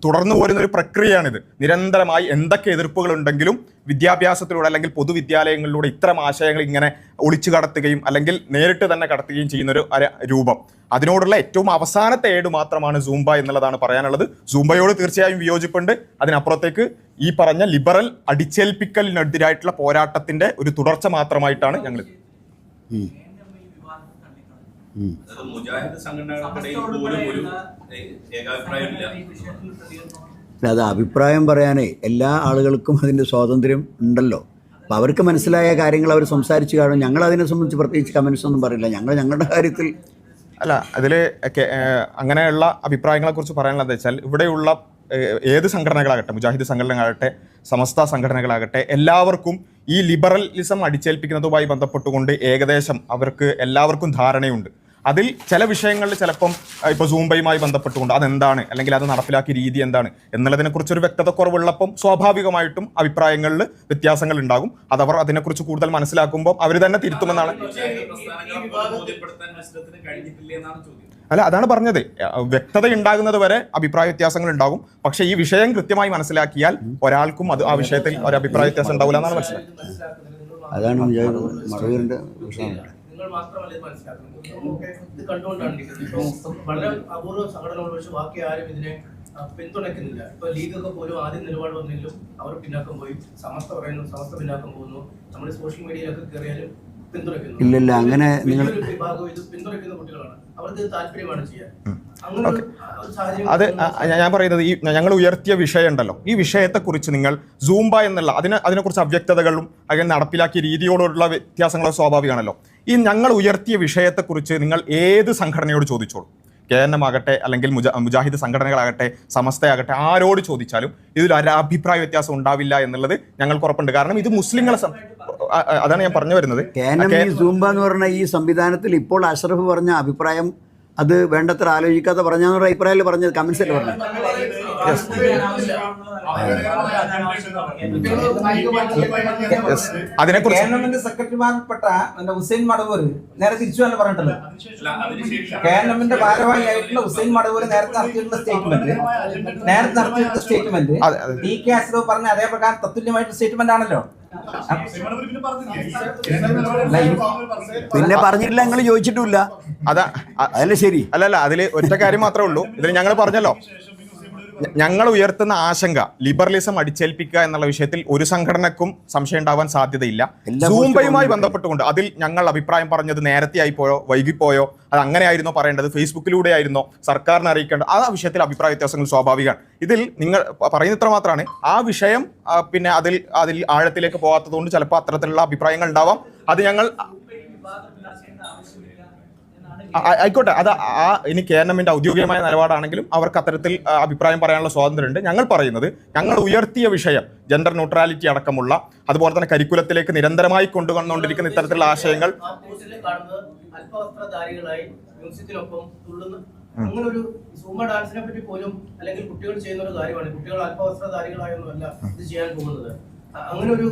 തുടർന്നു പോരുന്ന ഒരു പ്രക്രിയയാണിത്. നിരന്തരമായി എന്തൊക്കെ എതിർപ്പുകളുണ്ടെങ്കിലും വിദ്യാഭ്യാസത്തിലൂടെ അല്ലെങ്കിൽ പൊതുവിദ്യാലയങ്ങളിലൂടെ ഇത്തരം ആശയങ്ങൾ ഇങ്ങനെ ഒളിച്ചു കടത്തുകയും അല്ലെങ്കിൽ നേരിട്ട് തന്നെ കടത്തുകയും ചെയ്യുന്നൊരു രൂപം. അതിനോടുള്ള ഏറ്റവും അവസാനത്തെ ഏട് മാത്രമാണ് സൂംബ എന്നുള്ളതാണ് പറയാനുള്ളത്. സൂംബയോട് തീർച്ചയായും വിയോജിപ്പുണ്ട്. അതിനപ്പുറത്തേക്ക് ഈ പറഞ്ഞ ലിബറൽ അടിച്ചേൽപ്പിക്കലിനെതിരായിട്ടുള്ള പോരാട്ടത്തിന്റെ ഒരു തുടർച്ച മാത്രമായിട്ടാണ് ഞങ്ങൾ. മുജാഹിദ് സംഘടനകൾക്കിടയിൽ പോലും ഒരു ഏകാഭിപ്രായമില്ല. അത് അഭിപ്രായം പറയാനേ എല്ലാ ആളുകൾക്കും അതിൻ്റെ സ്വാതന്ത്ര്യം ഉണ്ടല്ലോ. അപ്പോൾ അവർക്ക് മനസ്സിലായ കാര്യങ്ങൾ അവർ സംസാരിച്ച് കാണും. ഞങ്ങൾ അതിനെ സംബന്ധിച്ച് പ്രത്യേകിച്ച് കമൻസ് ഒന്നും പറയില്ല. ഞങ്ങളുടെ കാര്യത്തിൽ അല്ല, അതിൽ അങ്ങനെയുള്ള അഭിപ്രായങ്ങളെക്കുറിച്ച് പറയാനുള്ളത് വെച്ചാൽ ഇവിടെയുള്ള ഏത് സംഘടനകളാകട്ടെ, മുജാഹിദ് സംഘടനകളാകട്ടെ, സമസ്ത സംഘടനകളാകട്ടെ, എല്ലാവർക്കും ഈ ലിബറലിസം അടിച്ചേൽപ്പിക്കുന്നതുമായി ബന്ധപ്പെട്ടുകൊണ്ട് ഏകദേശം അവർക്ക് എല്ലാവർക്കും ധാരണയുണ്ട്. അതിൽ ചില വിഷയങ്ങളിൽ ചിലപ്പം ഇപ്പോൾ സൂംബയുമായി ബന്ധപ്പെട്ടുകൊണ്ട് അതെന്താണ് അല്ലെങ്കിൽ അത് നടപ്പിലാക്കിയ രീതി എന്താണ് എന്നുള്ളതിനെക്കുറിച്ചൊരു വ്യക്തത കുറവുള്ളപ്പം സ്വാഭാവികമായിട്ടും അഭിപ്രായങ്ങളിൽ വ്യത്യാസങ്ങൾ ഉണ്ടാകും. അതവർ അതിനെക്കുറിച്ച് കൂടുതൽ മനസ്സിലാക്കുമ്പോൾ അവർ തന്നെ തിരുത്തുമെന്നാണ്. അല്ല, അതാണ് പറഞ്ഞത്, വ്യക്തത ഉണ്ടാകുന്നത് വരെ അഭിപ്രായ വ്യത്യാസങ്ങൾ ഉണ്ടാകും. പക്ഷേ ഈ വിഷയം കൃത്യമായി മനസ്സിലാക്കിയാൽ ഒരാൾക്കും അത് ആ വിഷയത്തിൽ ഒരു അഭിപ്രായ വ്യത്യാസം ഉണ്ടാവില്ല എന്നാണ് മനസ്സിലാക്കുന്നത്. അതാണ് മടവൂരിന്റെ വിഷയം. നിങ്ങൾ മാത്രമല്ല ഇത് മനസ്സിലാക്കുന്നത്, നമുക്ക് ഇത് കണ്ടുകൊണ്ടാണ് വളരെ അപൂർവ സംഘടനകൾ പക്ഷെ ബാക്കി ആരും ഇതിനെ പിന്തുണയ്ക്കുന്നില്ല. ഇപ്പൊ ലീഗൊക്കെ പോലും ആദ്യം നിലപാട് വന്നെങ്കിലും അവർ പിന്നാക്കം പോയി. സമസ്ത പറയുന്നു, സമസ്ത പിന്നാക്കം പോകുന്നു. നമ്മൾ സോഷ്യൽ മീഡിയയിലൊക്കെ കയറിയാലും പിന്തുണയ്ക്കുന്നു. ഇല്ല, അങ്ങനെ നിങ്ങൾ വിഭാഗം ഇത് പിന്തുണയ്ക്കുന്ന കുട്ടികളാണ്. അവർക്ക് താല്പര്യമാണ് ചെയ്യാൻ. അത് ഞാൻ പറയുന്നത് ഈ ഞങ്ങൾ ഉയർത്തിയ വിഷയം ഉണ്ടല്ലോ, ഈ വിഷയത്തെക്കുറിച്ച് നിങ്ങൾ സൂംബ എന്നുള്ള അതിനെക്കുറിച്ച് അവ്യക്തതകളും അങ്ങനെ നടപ്പിലാക്കിയ രീതിയോടുള്ള വ്യത്യാസങ്ങളും സ്വാഭാവികമാണല്ലോ. ഈ ഞങ്ങൾ ഉയർത്തിയ വിഷയത്തെക്കുറിച്ച് നിങ്ങൾ ഏത് സംഘടനയോട് ചോദിച്ചോളൂ. KNM ആകട്ടെ അല്ലെങ്കിൽ മുജാഹിദ് സംഘടനകളാകട്ടെ സമസ്തയാകട്ടെ ആരോട് ചോദിച്ചാലും ഇതിൽ ഒരു അഭിപ്രായ വ്യത്യാസം ഉണ്ടാവില്ല എന്നുള്ളത് ഞങ്ങൾക്ക് ഉറപ്പുണ്ട്. കാരണം ഇത് മുസ്ലിങ്ങളെ അതാണ് ഞാൻ പറഞ്ഞു വരുന്നത്. സൂംബ എന്ന് പറഞ്ഞ ഈ സംവിധാനത്തിൽ ഇപ്പോൾ അഷ്റഫ് പറഞ്ഞ അഭിപ്രായം അത് വേണ്ടത്ര ആലോചിക്കാതെ പറഞ്ഞാൽ അഭിപ്രായം പറഞ്ഞത് കമന്റ്സിൽ പറഞ്ഞു. അതിനെക്കുറിച്ച് സെക്രട്ടറിമാരിൽപ്പെട്ട ഹുസൈൻ മടവൂർ നേരെ തിരിച്ചു തന്നെ പറഞ്ഞിട്ടുള്ളത്. KNMന്റെ ഭാരവാഹിയായിട്ടുള്ള ഹുസൈൻ മടവൂർ നേരത്തെ നടത്തിയിട്ടുള്ള സ്റ്റേറ്റ്മെന്റ് TK അഷ്റഫ് പറഞ്ഞ അതേ പ്രകാരം തത്തുല്യമായിട്ടുള്ള സ്റ്റേറ്റ്മെന്റ് ആണല്ലോ. പിന്നെ പറഞ്ഞിട്ടില്ല, ഞങ്ങൾ ചോദിച്ചിട്ടില്ല. അതല്ലേ ശരി? അല്ലല്ല, അതില് ഒറ്റ കാര്യം മാത്രമേ ഉള്ളൂ. ഇതിൽ ഞങ്ങൾ പറഞ്ഞല്ലോ, ഞങ്ങൾ ഉയർത്തുന്ന ആശങ്ക ലിബറലിസം അടിച്ചേൽപ്പിക്കുക എന്നുള്ള വിഷയത്തിൽ ഒരു സംഘടനക്കും സംശയം ഉണ്ടാവാൻ സാധ്യതയില്ല. സൂംബയുമായി ബന്ധപ്പെട്ടുകൊണ്ട് അതിൽ ഞങ്ങൾ അഭിപ്രായം പറഞ്ഞത് നേരത്തെ ആയിപ്പോയോ വൈകിപ്പോയോ, അത് അങ്ങനെയായിരുന്നോ പറയേണ്ടത്, ഫേസ്ബുക്കിലൂടെ ആയിരുന്നോ സർക്കാരിനെ അറിയിക്കേണ്ടത്, ആ വിഷയത്തിൽ അഭിപ്രായ വ്യത്യാസങ്ങൾ സ്വാഭാവികമാണ്. ഇതിൽ നിങ്ങൾ പറയുന്ന ഇത്ര മാത്രമാണ്. ആ വിഷയം പിന്നെ അതിൽ ആഴത്തിലേക്ക് പോകാത്തത് കൊണ്ട് ചിലപ്പോൾ അത്തരത്തിലുള്ള അഭിപ്രായങ്ങൾ ഉണ്ടാവാം. അത് ഞങ്ങൾ ആയിക്കോട്ടെ, അത് ഇനി KNMന്റെ ഔദ്യോഗികമായ നിലപാടാണെങ്കിലും അവർക്ക് അത്തരത്തിൽ അഭിപ്രായം പറയാനുള്ള സ്വാതന്ത്ര്യമുണ്ട്. ഞങ്ങൾ പറയുന്നത്, ഞങ്ങൾ ഉയർത്തിയ വിഷയം ജെൻഡർ ന്യൂട്രാലിറ്റി അടക്കമുള്ള, അതുപോലെ തന്നെ കരിക്കുലത്തിലേക്ക് നിരന്തരമായി കൊണ്ടുവന്നുകൊണ്ടിരിക്കുന്ന ഇത്തരത്തിലുള്ള ആശയങ്ങൾ അങ്ങനൊരു സൂമ ഡാൻസിനെ പറ്റി പോലും അല്ലെങ്കിൽ കുട്ടികൾ ചെയ്യുന്ന ഒരു കാര്യമാണ്. കുട്ടികൾ അല്പവസ്ത്രധാരികളായൊന്നുമല്ല ഇത് ചെയ്യാൻ പോകുന്നത്. അങ്ങനെ ഒരു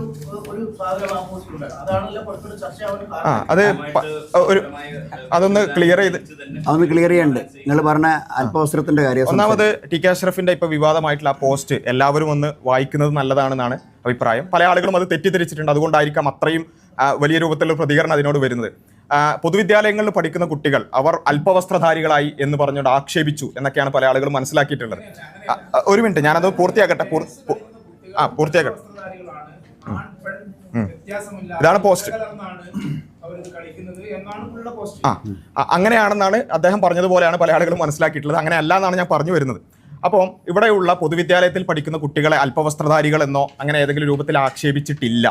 സാധനം ആഘോഷിക്കുന്നുണ്ട്. അതാണല്ലോ കുറച്ചുകൂടി ചർച്ചയാവുന്ന അതൊന്ന് ക്ലിയർ ചെയ്യണ്ട്. നിങ്ങൾ പറഞ്ഞ അല്പവസ്ത്രത്തിന്റെ കാര്യം. ഒന്നാമത് TK അഷ്റഫിന്റെ ഇപ്പൊ വിവാദമായിട്ടുള്ള ആ പോസ്റ്റ് എല്ലാവരും ഒന്ന് വായിക്കുന്നത് നല്ലതാണെന്നാണ് അഭിപ്രായം. പല ആളുകളും അത് തെറ്റിദ്ധരിച്ചിട്ടുണ്ട്. അതുകൊണ്ടായിരിക്കാം അത്രയും വലിയ രൂപത്തിലുള്ള പ്രതികരണം അതിനോട് വരുന്നത്. പൊതുവിദ്യാലയങ്ങളിൽ പഠിക്കുന്ന കുട്ടികൾ അവർ അല്പവസ്ത്രധാരികളായി എന്ന് പറഞ്ഞുകൊണ്ട് ആക്ഷേപിച്ചു എന്നൊക്കെയാണ് പല ആളുകളും മനസ്സിലാക്കിയിട്ടുള്ളത്. ഒരു മിനിറ്റ്, ഞാനത് പൂർത്തിയാക്കട്ടെ. ഇതാണ് പോസ്റ്റ്. അങ്ങനെയാണെന്നാണ് അദ്ദേഹം പറഞ്ഞതുപോലെയാണ് പല ആളുകളും മനസ്സിലാക്കിയിട്ടുള്ളത്. അങ്ങനെ അല്ല എന്നാണ് ഞാൻ പറഞ്ഞു വരുന്നത്. അപ്പോൾ ഇവിടെയുള്ള പൊതുവിദ്യാലയത്തിൽ പഠിക്കുന്ന കുട്ടികളെ അല്പവസ്ത്രധാരികൾ എന്നോ അങ്ങനെ ഏതെങ്കിലും രൂപത്തിൽ ആക്ഷേപിച്ചിട്ടില്ല.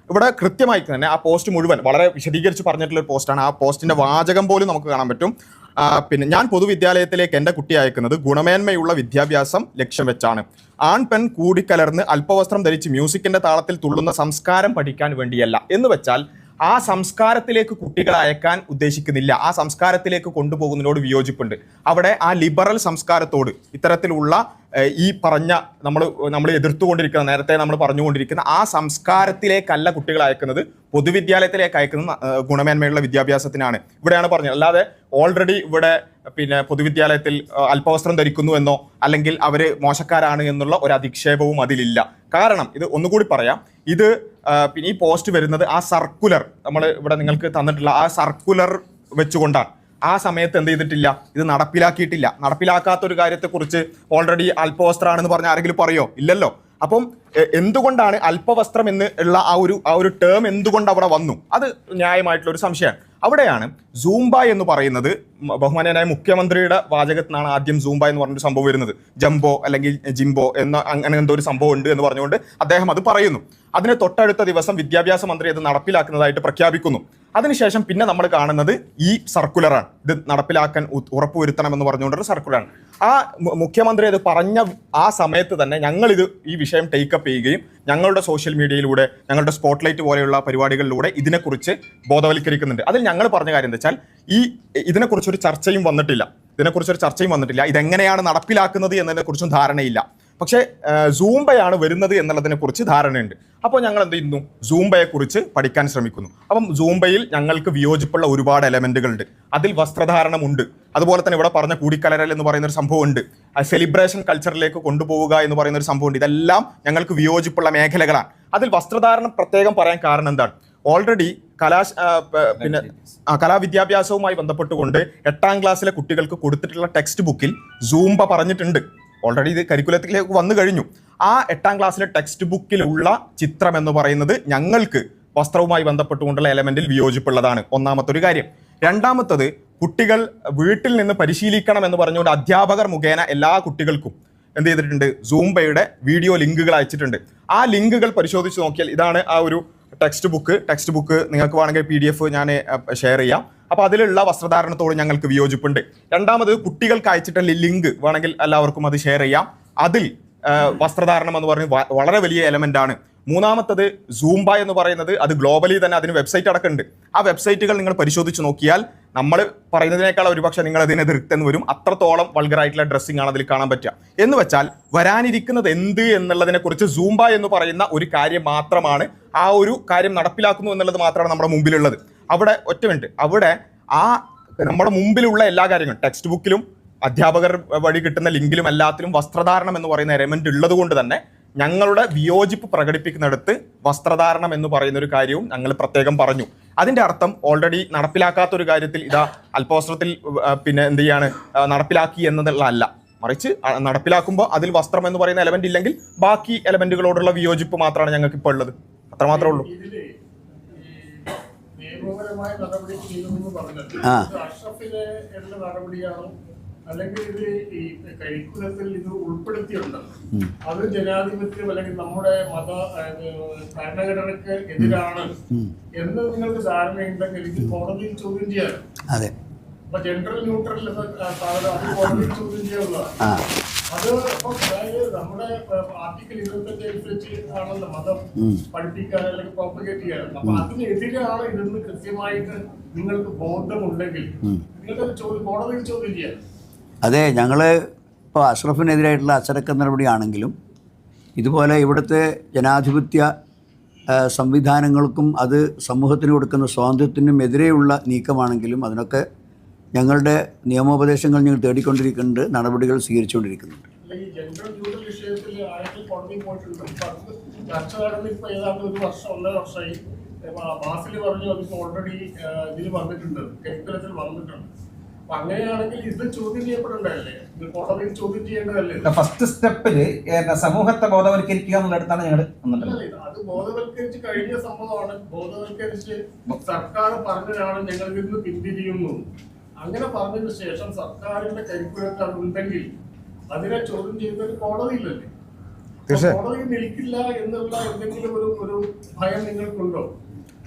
ഇവിടെ കൃത്യമായി തന്നെ ആ പോസ്റ്റ് മുഴുവൻ വളരെ വിശദീകരിച്ച് പറഞ്ഞിട്ടുള്ള ഒരു പോസ്റ്റാണ്. ആ പോസ്റ്റിന്റെ വാചകം പോലും നമുക്ക് കാണാൻ പറ്റും. പിന്നെ ഞാൻ പൊതുവിദ്യാലയത്തിലേക്ക് എൻ്റെ കുട്ടി അയക്കുന്നത് ഗുണമേന്മയുള്ള വിദ്യാഭ്യാസം ലക്ഷ്യം വെച്ചാണ്. ആൺ പെൺ കൂടിക്കലർന്ന് അല്പവസ്ത്രം ധരിച്ച് മ്യൂസിക്കിന്റെ താളത്തിൽ തുള്ളുന്ന സംസ്കാരം പഠിക്കാൻ വേണ്ടിയല്ല എന്ന് വെച്ചാൽ ആ സംസ്കാരത്തിലേക്ക് കുട്ടികളെ അയക്കാൻ ഉദ്ദേശിക്കുന്നില്ല. ആ സംസ്കാരത്തിലേക്ക് കൊണ്ടുപോകുന്നതിനോട് വിയോജിപ്പുണ്ട്. അവിടെ ആ ലിബറൽ സംസ്കാരത്തോട് ഇത്തരത്തിലുള്ള ഈ പറഞ്ഞ നമ്മൾ എതിർത്തുകൊണ്ടിരിക്കുന്ന, നേരത്തെ നമ്മൾ പറഞ്ഞുകൊണ്ടിരിക്കുന്ന ആ സംസ്കാരത്തിലേക്കല്ല കുട്ടികളെ അയക്കുന്നത്, പൊതുവിദ്യാലയത്തിലേക്ക് അയക്കുന്ന ഗുണമേന്മയുള്ള വിദ്യാഭ്യാസത്തിനാണ്. ഇവിടെയാണ് പറഞ്ഞത്. അല്ലാതെ ഓൾറെഡി ഇവിടെ പിന്നെ പൊതുവിദ്യാലയത്തിൽ അല്പവസ്ത്രം ധരിക്കുന്നു എന്നോ അല്ലെങ്കിൽ അവർ മോശക്കാരാണ് എന്നുള്ള ഒരു അധിക്ഷേപവും അതിലില്ല. കാരണം ഇത് ഒന്നുകൂടി പറയാം, ഇത് പിന്നെ ഈ പോസ്റ്റ് വരുന്നത് ആ സർക്കുലർ നമ്മൾ ഇവിടെ നിങ്ങൾക്ക് തന്നിട്ടുള്ള ആ സർക്കുലർ വെച്ചുകൊണ്ടാണ്. ആ സമയത്ത് എന്ത് ചെയ്തിട്ടില്ല, ഇത് നടപ്പിലാക്കിയിട്ടില്ല. നടപ്പിലാക്കാത്തൊരു കാര്യത്തെക്കുറിച്ച് ഓൾറെഡി അല്പവസ്ത്രമാണെന്ന് പറഞ്ഞ ആരെങ്കിലും പറയോ? ഇല്ലല്ലോ. അപ്പം എന്തുകൊണ്ടാണ് അല്പവസ്ത്രം എന്ന് ഉള്ള ആ ഒരു ടേം എന്തുകൊണ്ട് അവിടെ വന്നു? അത് ന്യായമായിട്ടുള്ള ഒരു സംശയമാണ്. അവിടെയാണ് സൂംബ എന്ന് പറയുന്നത്. ബഹുമാനനായ മുഖ്യമന്ത്രിയുടെ വാചകത്തിനാണ് ആദ്യം സൂംബ എന്ന് പറഞ്ഞൊരു സംഭവം വരുന്നത്. ജംബോ അല്ലെങ്കിൽ ജിംബോ എന്ന അങ്ങനെ എന്തോ ഒരു സംഭവം ഉണ്ട് എന്ന് പറഞ്ഞുകൊണ്ട് അദ്ദേഹം അത് പറയുന്നു. അതിന് തൊട്ടടുത്ത ദിവസം വിദ്യാഭ്യാസ മന്ത്രി അത് നടപ്പിലാക്കുന്നതായിട്ട് പ്രഖ്യാപിക്കുന്നു. അതിനുശേഷം പിന്നെ നമ്മൾ കാണുന്നത് ഈ സർക്കുലറാണ്. ഇത് നടപ്പിലാക്കാൻ ഉറപ്പുവരുത്തണമെന്ന് പറഞ്ഞുകൊണ്ടൊരു സർക്കുലറാണ്. ആ മുഖ്യമന്ത്രി അത് പറഞ്ഞ ആ സമയത്ത് തന്നെ ഞങ്ങളിത് ഈ വിഷയം ടേക്കപ്പ് ചെയ്യുകയും ഞങ്ങളുടെ സോഷ്യൽ മീഡിയയിലൂടെ, ഞങ്ങളുടെ സ്പോട്ട്ലൈറ്റ് പോലെയുള്ള പരിപാടികളിലൂടെ ഇതിനെക്കുറിച്ച് ബോധവൽക്കരിക്കുന്നുണ്ട്. അതിൽ ഞങ്ങൾ പറഞ്ഞ കാര്യം എന്താ വെച്ചാൽ ഇതിനെക്കുറിച്ചൊരു ചർച്ചയും വന്നിട്ടില്ല. ഇതെങ്ങനെയാണ് നടപ്പിലാക്കുന്നത് എന്നതിനെക്കുറിച്ചും ധാരണയില്ല. പക്ഷേ സൂംബയാണ് വരുന്നത് എന്നുള്ളതിനെ കുറിച്ച് ധാരണയുണ്ട്. അപ്പോൾ ഞങ്ങൾ എന്ത് ചെയ്യുന്നു, സൂംബയെക്കുറിച്ച് പഠിക്കാൻ ശ്രമിക്കുന്നു. അപ്പം സൂംബയിൽ ഞങ്ങൾക്ക് വിയോജിപ്പുള്ള ഒരുപാട് എലമെന്റുകളുണ്ട്. അതിൽ വസ്ത്രധാരണമുണ്ട്. അതുപോലെ തന്നെ ഇവിടെ പറഞ്ഞ കൂടിക്കലരൽ എന്ന് പറയുന്ന ഒരു സംഭവമുണ്ട്. സെലിബ്രേഷൻ കൾച്ചറിലേക്ക് കൊണ്ടുപോവുക എന്ന് പറയുന്ന ഒരു സംഭവമുണ്ട്. ഇതെല്ലാം ഞങ്ങൾക്ക് വിയോജിപ്പുള്ള മേഖലകളാണ്. അതിൽ വസ്ത്രധാരണം പ്രത്യേകം പറയാൻ കാരണം എന്താണ്? ഓൾറെഡി കലാവിദ്യാഭ്യാസവുമായി ബന്ധപ്പെട്ടുകൊണ്ട് 8ാം ക്ലാസ്സിലെ കുട്ടികൾക്ക് കൊടുത്തിട്ടുള്ള ടെക്സ്റ്റ് ബുക്കിൽ സൂംബ പറഞ്ഞിട്ടുണ്ട്. ഓൾറെഡി ഇത് കരിക്കുലത്തിലേക്ക് വന്നു കഴിഞ്ഞു. ആ 8ാം ക്ലാസ്സിലെ ടെക്സ്റ്റ് ബുക്കിലുള്ള ചിത്രം എന്ന് പറയുന്നത് ഞങ്ങൾക്ക് വസ്ത്രവുമായി ബന്ധപ്പെട്ടുകൊണ്ടുള്ള എലമെന്റിൽ വിയോജിപ്പുള്ളതാണ്. ഒന്നാമത്തെ ഒരു കാര്യം. രണ്ടാമത്തത്, കുട്ടികൾ വീട്ടിൽ നിന്ന് പരിശീലിക്കണം എന്ന് പറഞ്ഞുകൊണ്ട് അധ്യാപകർ മുഖേന എല്ലാ കുട്ടികൾക്കും എന്ത് ചെയ്തിട്ടുണ്ട്, സൂംബയുടെ വീഡിയോ ലിങ്കുകൾ അയച്ചിട്ടുണ്ട്. ആ ലിങ്കുകൾ പരിശോധിച്ച് നോക്കിയാൽ ഇതാണ് ആ ഒരു ടെക്സ്റ്റ് ബുക്ക് നിങ്ങൾക്ക് വേണമെങ്കിൽ PDF ഞാൻ ഷെയർ ചെയ്യാം. അപ്പോൾ അതിലുള്ള വസ്ത്രധാരണത്തോട് ഞങ്ങൾക്ക് വിയോജിപ്പുണ്ട്. രണ്ടാമത് കുട്ടികൾക്ക് അയച്ചിട്ടുള്ള ലിങ്ക് വേണമെങ്കിൽ എല്ലാവർക്കും അത് ഷെയർ ചെയ്യാം. അതിൽ വസ്ത്രധാരണം എന്ന് പറഞ്ഞ് വളരെ വലിയ എലമെന്റ് ആണ്. മൂന്നാമത്തത് സൂംബ എന്ന് പറയുന്നത് അത് ഗ്ലോബലി തന്നെ അതിന് വെബ്സൈറ്റ് അടക്കമുണ്ട്. ആ വെബ്സൈറ്റുകൾ നിങ്ങൾ പരിശോധിച്ച് നോക്കിയാൽ നമ്മൾ പറയുന്നതിനേക്കാൾ ഒരുപക്ഷെ നിങ്ങൾ അതിനെ എതിർത്തെന്ന് വരും. അത്രത്തോളം വൾഗറായിട്ടുള്ള ഡ്രസ്സിംഗ് ആണ് അതിൽ കാണാൻ പറ്റുക. എന്ന് വെച്ചാൽ വരാനിരിക്കുന്നത് എന്ത് എന്നുള്ളതിനെ കുറിച്ച് സൂംബ എന്ന് പറയുന്ന ഒരു കാര്യം മാത്രമാണ്, ആ ഒരു കാര്യം നടപ്പിലാക്കുന്നു എന്നുള്ളത് മാത്രമാണ് നമ്മുടെ മുമ്പിലുള്ളത്. അവിടെ ഒറ്റ മിനിറ്റ്, അവിടെ ആ നമ്മുടെ മുമ്പിലുള്ള എല്ലാ കാര്യങ്ങളും ടെക്സ്റ്റ് ബുക്കിലും അധ്യാപകർ വഴി കിട്ടുന്ന ലിങ്കിലും എല്ലാത്തിലും വസ്ത്രധാരണം എന്ന് പറയുന്ന എലമെന്റ് ഉള്ളത് കൊണ്ട് തന്നെ ഞങ്ങളുടെ വിയോജിപ്പ് പ്രകടിപ്പിക്കുന്നിടത്ത് വസ്ത്രധാരണം എന്ന് പറയുന്ന ഒരു കാര്യവും ഞങ്ങൾ പ്രത്യേകം പറഞ്ഞു. അതിന്റെ അർത്ഥം ഓൾറെഡി നടപ്പിലാക്കാത്ത ഒരു കാര്യത്തിൽ ഇതാ അല്പവസ്ത്രത്തിൽ പിന്നെ എന്ത് ചെയ്യാണ് നടപ്പിലാക്കി എന്നതല്ല, മറിച്ച് നടപ്പിലാക്കുമ്പോൾ അതിൽ വസ്ത്രം എന്ന് പറയുന്ന എലമെന്റ് ഇല്ലെങ്കിൽ ബാക്കി എലമെന്റുകളോടുള്ള വിയോജിപ്പ് മാത്രമാണ് ഞങ്ങൾക്ക് ഇപ്പോൾ ഉള്ളത്. അത്രമാത്രമേ ഉള്ളൂ. നിയമപരമായ നടപടി ചെയ്യുമെന്ന് പറഞ്ഞത് അഷ്റഫിലെ നടപടിയാണോ അല്ലെങ്കിൽ ഇത് ഈ കരിക്കുലത്തിൽ ഇത് ഉൾപ്പെടുത്തിയുണ്ട്? അത് ജനാധിപത്യം അല്ലെങ്കിൽ നമ്മുടെ മത ഭരണഘടനയ്ക്ക് എതിരാണ് എന്ന് നിങ്ങൾക്ക് ധാരണയുണ്ടെങ്കിൽ ഇത് കോടതിയിൽ ചോദ്യം ചെയ്യാം. അപ്പൊ ജനറൽ ന്യൂട്രൽ എന്ന സാധനം അത് കോടതിയിൽ ചോദ്യം ചെയ്യാനുള്ളതാണ്. അത് അപ്പൊ അതായത് നമ്മുടെ ആർട്ടിക്കിൾ 25 അനുസരിച്ച് ആണല്ലോ മതം പഠിപ്പിക്കാൻ അല്ലെങ്കിൽ പ്രോപ്പഗേറ്റ് ചെയ്യാൻ. അപ്പൊ അതിനെതിരാണ് ഇതെന്ന് കൃത്യമായിട്ട് നിങ്ങൾക്ക് ബോധമുണ്ടെങ്കിൽ നിങ്ങൾക്കത് കോടതിയിൽ ചോദ്യം ചെയ്യാം. അതെ, ഞങ്ങൾ ഇപ്പോൾ അഷ്റഫിനെതിരായിട്ടുള്ള അച്ചടക്ക നടപടിയാണെങ്കിലും ഇതുപോലെ ഇവിടുത്തെ ജനാധിപത്യ സംവിധാനങ്ങൾക്കും അത് സമൂഹത്തിന് കൊടുക്കുന്ന സ്വാതന്ത്ര്യത്തിനും എതിരെയുള്ള നീക്കമാണെങ്കിലും അതിനൊക്കെ ഞങ്ങളുടെ നിയമോപദേശങ്ങൾ ഞങ്ങൾ തേടിക്കൊണ്ടിരിക്കുന്നുണ്ട്, നടപടികൾ സ്വീകരിച്ചുകൊണ്ടിരിക്കുന്നുണ്ട്. ഈ ജനറൽ ന്യൂട്രൽ വിഷയത്തിൽ ആയിട്ട് കോടതി പോയിട്ടുണ്ട്. ചർച്ച നടന്ന് ഇപ്പോൾ ഏതാണ്ട് 1 വർഷം 1.5 വർഷമായി. ബാസിൽ പറഞ്ഞു അതിപ്പോൾ ഓൾറെഡി ഇതിൽ വന്നിട്ടുണ്ട്, കരിക്കുലത്തിൽ വന്നിട്ടുണ്ട്. അങ്ങനെയാണെങ്കിൽ ഇത് ചോദ്യം ചെയ്യപ്പെടേണ്ടതല്ലേ? ഇത് കോടതിയിൽ ചോദ്യം ചെയ്യേണ്ടതല്ലേ? ഫസ്റ്റ് സ്റ്റെപ്പില് സമൂഹത്തെ ബോധവൽക്കരിക്കുക എന്നുള്ളിടത്താണ് ഞങ്ങൾ അത് ബോധവൽക്കരിച്ച് കഴിഞ്ഞ സംഭവമാണ്. ബോധവൽക്കരിച്ച് സർക്കാർ പറഞ്ഞതാണ് ഞങ്ങൾ ഇതിന് പിന്തിരിയുന്നു. അങ്ങനെ പറഞ്ഞതിന് ശേഷം സർക്കാരിന്റെ കരിക്കുലത്തിൽ ഉണ്ടെങ്കിൽ അതിനെ ചോദ്യം ചെയ്യുന്നത് കോടതിയിലല്ലേ? കോടതിയിൽ നിൽക്കില്ല എന്നുള്ള എന്തെങ്കിലും ഒരു ഭയം നിങ്ങൾക്കുണ്ടോ?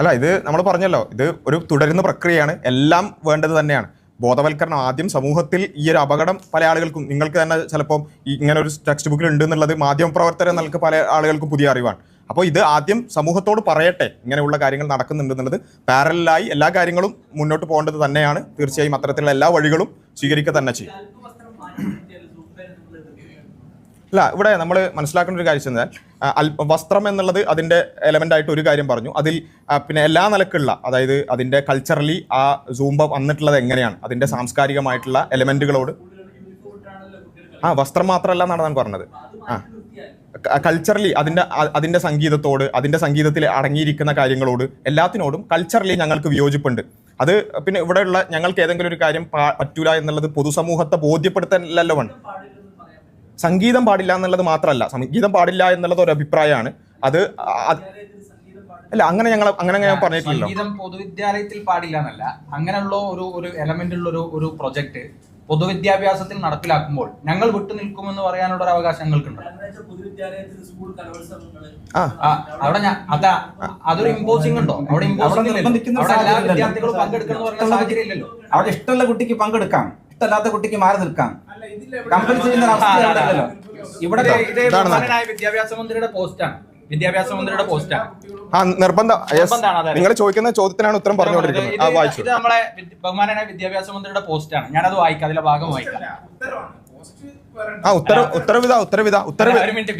അല്ല, ഇത് നമ്മൾ പറഞ്ഞല്ലോ, ഇത് ഒരു തുടരുന്ന പ്രക്രിയയാണ്. എല്ലാം വേണ്ടത് തന്നെയാണ്. ബോധവൽക്കരണം ആദ്യം സമൂഹത്തിൽ ഈ ഒരു അപകടം പല ആളുകൾക്കും, നിങ്ങൾക്ക് തന്നെ ചിലപ്പോൾ ഇങ്ങനെ ഒരു ടെക്സ്റ്റ് ബുക്കിൽ ഉണ്ട് എന്നുള്ളത് മാധ്യമപ്രവർത്തകർ എന്നുള്ളത് പല ആളുകൾക്കും പുതിയ അറിവാണ്. അപ്പോൾ ഇത് ആദ്യം സമൂഹത്തോട് പറയട്ടെ ഇങ്ങനെയുള്ള കാര്യങ്ങൾ നടക്കുന്നുണ്ട് എന്നുള്ളത്. പാരലായി എല്ലാ കാര്യങ്ങളും മുന്നോട്ട് പോകേണ്ടത് തന്നെയാണ്. തീർച്ചയായും അത്തരത്തിലുള്ള എല്ലാ വഴികളും സ്വീകരിക്കുക തന്നെ ചെയ്യും. അല്ല, ഇവിടെ നമ്മൾ മനസ്സിലാക്കേണ്ട ഒരു കാര്യം വെച്ചാൽ വസ്ത്രം എന്നുള്ളത് അതിൻ്റെ എലമെൻ്റ് ആയിട്ട് ഒരു കാര്യം പറഞ്ഞു. അതിൽ പിന്നെ എല്ലാ നിലക്കുള്ള, അതായത് അതിൻ്റെ കൾച്ചറലി ആ സൂംബ വന്നിട്ടുള്ളത് എങ്ങനെയാണ്, അതിൻ്റെ സാംസ്കാരികമായിട്ടുള്ള എലമെൻറ്റുകളോട് വസ്ത്രം മാത്രമല്ല എന്നാണ് ഞാൻ പറഞ്ഞത്. കൾച്ചറലി അതിൻ്റെ സംഗീതത്തോട്, അതിൻ്റെ സംഗീതത്തിൽ അടങ്ങിയിരിക്കുന്ന കാര്യങ്ങളോട് എല്ലാത്തിനോടും കൾച്ചറലി ഞങ്ങൾക്ക് വിയോജിപ്പുണ്ട്. അത് പിന്നെ ഇവിടെയുള്ള ഞങ്ങൾക്ക് ഏതെങ്കിലും ഒരു കാര്യം പറ്റൂല എന്നുള്ളത് പൊതുസമൂഹത്തെ ബോധ്യപ്പെടുത്താനല്ലോ വേണം. സംഗീതം പാടില്ല എന്നുള്ളത് മാത്രമല്ല, സംഗീതം പാടില്ല എന്നുള്ളത് ഒരു അഭിപ്രായമാണ്. അത് അല്ല, അങ്ങനെ ഞാൻ പറഞ്ഞിട്ടില്ല. സംഗീതം പൊതുവിദ്യാലയത്തിൽ പാടില്ല എന്നല്ല, അങ്ങനെയുള്ള ഒരു എലമെന്റ് ഉള്ള ഒരു പ്രൊജക്ട് പൊതുവിദ്യാഭ്യാസത്തിൽ നടപ്പിലാക്കുമ്പോൾ ഞങ്ങൾ വിട്ടു നിൽക്കുമെന്ന് പറയാനുള്ള ഒരു അവകാശം ഞങ്ങൾക്കുണ്ട്. അവിടെ അതൊരു ഇമ്പോസിംഗ് ഉണ്ടോ? അവിടെ എല്ലാ വിദ്യാർത്ഥികളും പങ്കെടുക്കണം എന്ന് പറയുന്ന സാഹചര്യം ഇല്ലല്ലോ. അവിടെ ഇഷ്ടമുള്ള കുട്ടിക്ക് പങ്കെടുക്കാം, ഇഷ്ടമല്ലാത്ത കുട്ടിക്ക് മാറി നിൽക്കാം. കമ്പൽ ചെയ്യുന്ന അവസ്ഥയല്ലോ ഇവിടെ. വിദ്യാഭ്യാസ മന്ത്രിയുടെ പോസ്റ്റാണ്, വിദ്യാഭ്യാസ മന്ത്രിയുടെ പോസ്റ്റാണ്. നിർബന്ധം. നിങ്ങൾ ചോദിക്കുന്ന ചോദ്യത്തിനാണ് ഉത്തരം പറഞ്ഞുകൊണ്ടിരിക്കുന്നത്. ഇത് നമ്മളെ ബഹുമാനായ വിദ്യാഭ്യാസ മന്ത്രിയുടെ പോസ്റ്റാണ്. ഞാനത് വായിക്കാം, അതിലെ ഭാഗം വായിക്കാം. ഒരു മിനിറ്റ്.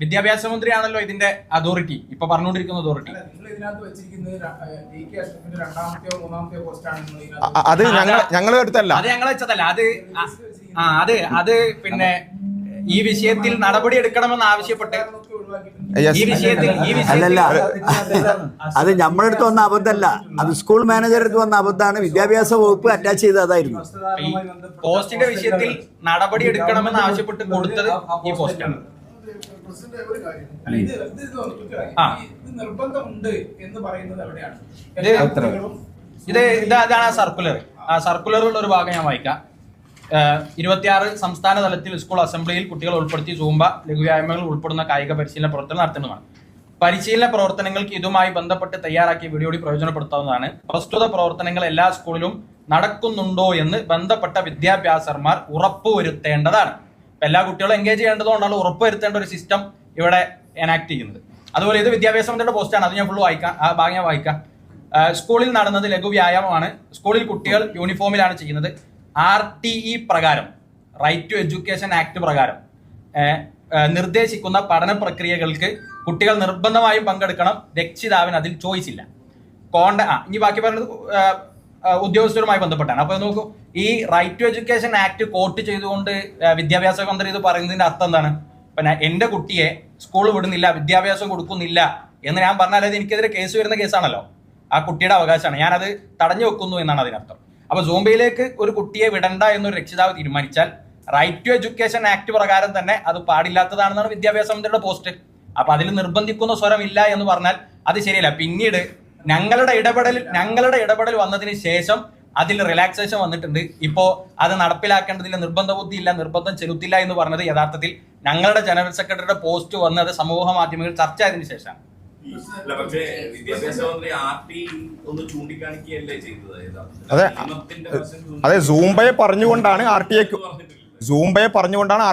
വിദ്യാഭ്യാസ മന്ത്രിയാണല്ലോ ഇതിന്റെ അതോറിറ്റി, ഇപ്പൊ പറഞ്ഞുകൊണ്ടിരിക്കുന്ന അതോറിറ്റി. അത് ഞങ്ങൾ എടുത്തല്ല, അത് ഞങ്ങൾ വെച്ചതല്ല. അത് പിന്നെ ഈ വിഷയത്തിൽ നടപടി എടുക്കണമെന്ന് ആവശ്യപ്പെട്ട് അല്ലല്ല, അത് നമ്മളെടുത്ത് വന്ന അബദ്ധമല്ല, അത് സ്കൂൾ മാനേജർ അടുത്ത് വന്ന അബദ്ധമാണ്. വിദ്യാഭ്യാസ വകുപ്പ് അറ്റാച്ച് ചെയ്ത് അതായിരുന്നു. പോസ്റ്റിന്റെ വിഷയത്തിൽ നടപടി എടുക്കണമെന്ന് ആവശ്യപ്പെട്ട് കൊടുത്തത് ഈ പോസ്റ്റാണ്. ഇതാണ് സർക്കുലർ. ആ സർക്കുലറിലുള്ള ഒരു ഭാഗം ഞാൻ വായിക്കാം. 26 സംസ്ഥാന തലത്തിൽ സ്കൂൾ അസംബ്ലിയിൽ കുട്ടികളെ ഉൾപ്പെടുത്തി സൂംബ, ലഘുവ്യായാമങ്ങൾ ഉൾപ്പെടുന്ന കായിക പരിശീലന പ്രവർത്തനം നടത്തുന്നതാണ്. പരിശീലന പ്രവർത്തനങ്ങൾക്ക് ഇതുമായി ബന്ധപ്പെട്ട് തയ്യാറാക്കിയ വീഡിയോ കൂടി പ്രയോജനപ്പെടുത്താവുന്നതാണ്. പ്രസ്തുത പ്രവർത്തനങ്ങൾ എല്ലാ സ്കൂളിലും നടക്കുന്നുണ്ടോ എന്ന് ബന്ധപ്പെട്ട വിദ്യാഭ്യാസകന്മാർ ഉറപ്പുവരുത്തേണ്ടതാണ്. എല്ലാ കുട്ടികളും എൻഗേജ് ചെയ്യേണ്ടതുകൊണ്ടാണ് ഉറപ്പുവരുത്തേണ്ട ഒരു സിസ്റ്റം ഇവിടെ എനാക്ട് ചെയ്യുന്നത്. അതുപോലെ ഇത് വിദ്യാഭ്യാസ മന്ത്രിയുടെ പോസ്റ്റാണ്, അത് ഞാൻ ഫുള്ള് വായിക്കാം, ആ ഭാഗം ഞാൻ വായിക്കാം. സ്കൂളിൽ നടന്നത് ലഘുവ്യായാമമാണ്. സ്കൂളിൽ കുട്ടികൾ യൂണിഫോമിലാണ് ചെയ്യുന്നത്. RTE പ്രകാരം, റൈറ്റ് ടു എഡ്യൂക്കേഷൻ ആക്ട് പ്രകാരം നിർദ്ദേശിക്കുന്ന പഠന പ്രക്രിയകൾക്ക് കുട്ടികൾ നിർബന്ധമായും പങ്കെടുക്കണം. രക്ഷിതാവിന് അതിൽ ചോയ്സ് ഇല്ല. ഇനി ബാക്കി പറയുന്നത് ഉദ്യോഗസ്ഥരുമായി ബന്ധപ്പെട്ടാണ്. അപ്പൊ നോക്കൂ, ഈ right to education act quote ചെയ്തുകൊണ്ട് വിദ്യാഭ്യാസ മന്ത്രി ഇത് പറയുന്നതിന്റെ അർത്ഥം എന്താണ്? പിന്നെ എന്റെ കുട്ടിയെ സ്കൂൾ വിടുന്നില്ല, വിദ്യാഭ്യാസം കൊടുക്കുന്നില്ല എന്ന് ഞാൻ പറഞ്ഞാൽ അത് എനിക്കെതിരെ കേസ് വരുന്ന കേസാണല്ലോ. ആ കുട്ടിയുടെ അവകാശമാണ്, ഞാനത് തടഞ്ഞു വെക്കുന്നു എന്നാണ് അതിനർത്ഥം. അപ്പൊ സൂംബയിലേക്ക് ഒരു കുട്ടിയെ വിടണ്ട എന്നൊരു രക്ഷിതാവ് തീരുമാനിച്ചാൽ റൈറ്റ് ടു എഡ്യൂക്കേഷൻ ആക്ട് പ്രകാരം തന്നെ അത് പാടില്ലാത്തതാണെന്നാണ് വിദ്യാഭ്യാസ മന്ത്രിയുടെ പോസ്റ്റ്. അപ്പൊ അതിൽ നിർബന്ധിക്കുന്ന സ്വരമില്ല എന്ന് പറഞ്ഞാൽ അത് ശരിയല്ല. പിന്നീട് ഞങ്ങളുടെ ഇടപെടൽ വന്നതിന് ശേഷം അതിൽ റിലാക്സേഷൻ വന്നിട്ടുണ്ട്. ഇപ്പോ അത് നടപ്പിലാക്കേണ്ടതിൽ നിർബന്ധ ബുദ്ധി ഇല്ല, നിർബന്ധം ചെലുത്തില്ല എന്ന് പറഞ്ഞത് യഥാർത്ഥത്തിൽ ഞങ്ങളുടെ ജനറൽ സെക്രട്ടറിയുടെ പോസ്റ്റ് വന്ന് അത് സമൂഹ മാധ്യമങ്ങളിൽ ചർച്ച ആയതിനു ശേഷമാണ്. പക്ഷേ വിദ്യാഭ്യാസ മന്ത്രി RTE ഒന്ന് ചൂണ്ടിക്കാണിക്കുകയല്ലേ ചെയ്തത്? അതെ, സൂംബയെ പറഞ്ഞുകൊണ്ടാണ്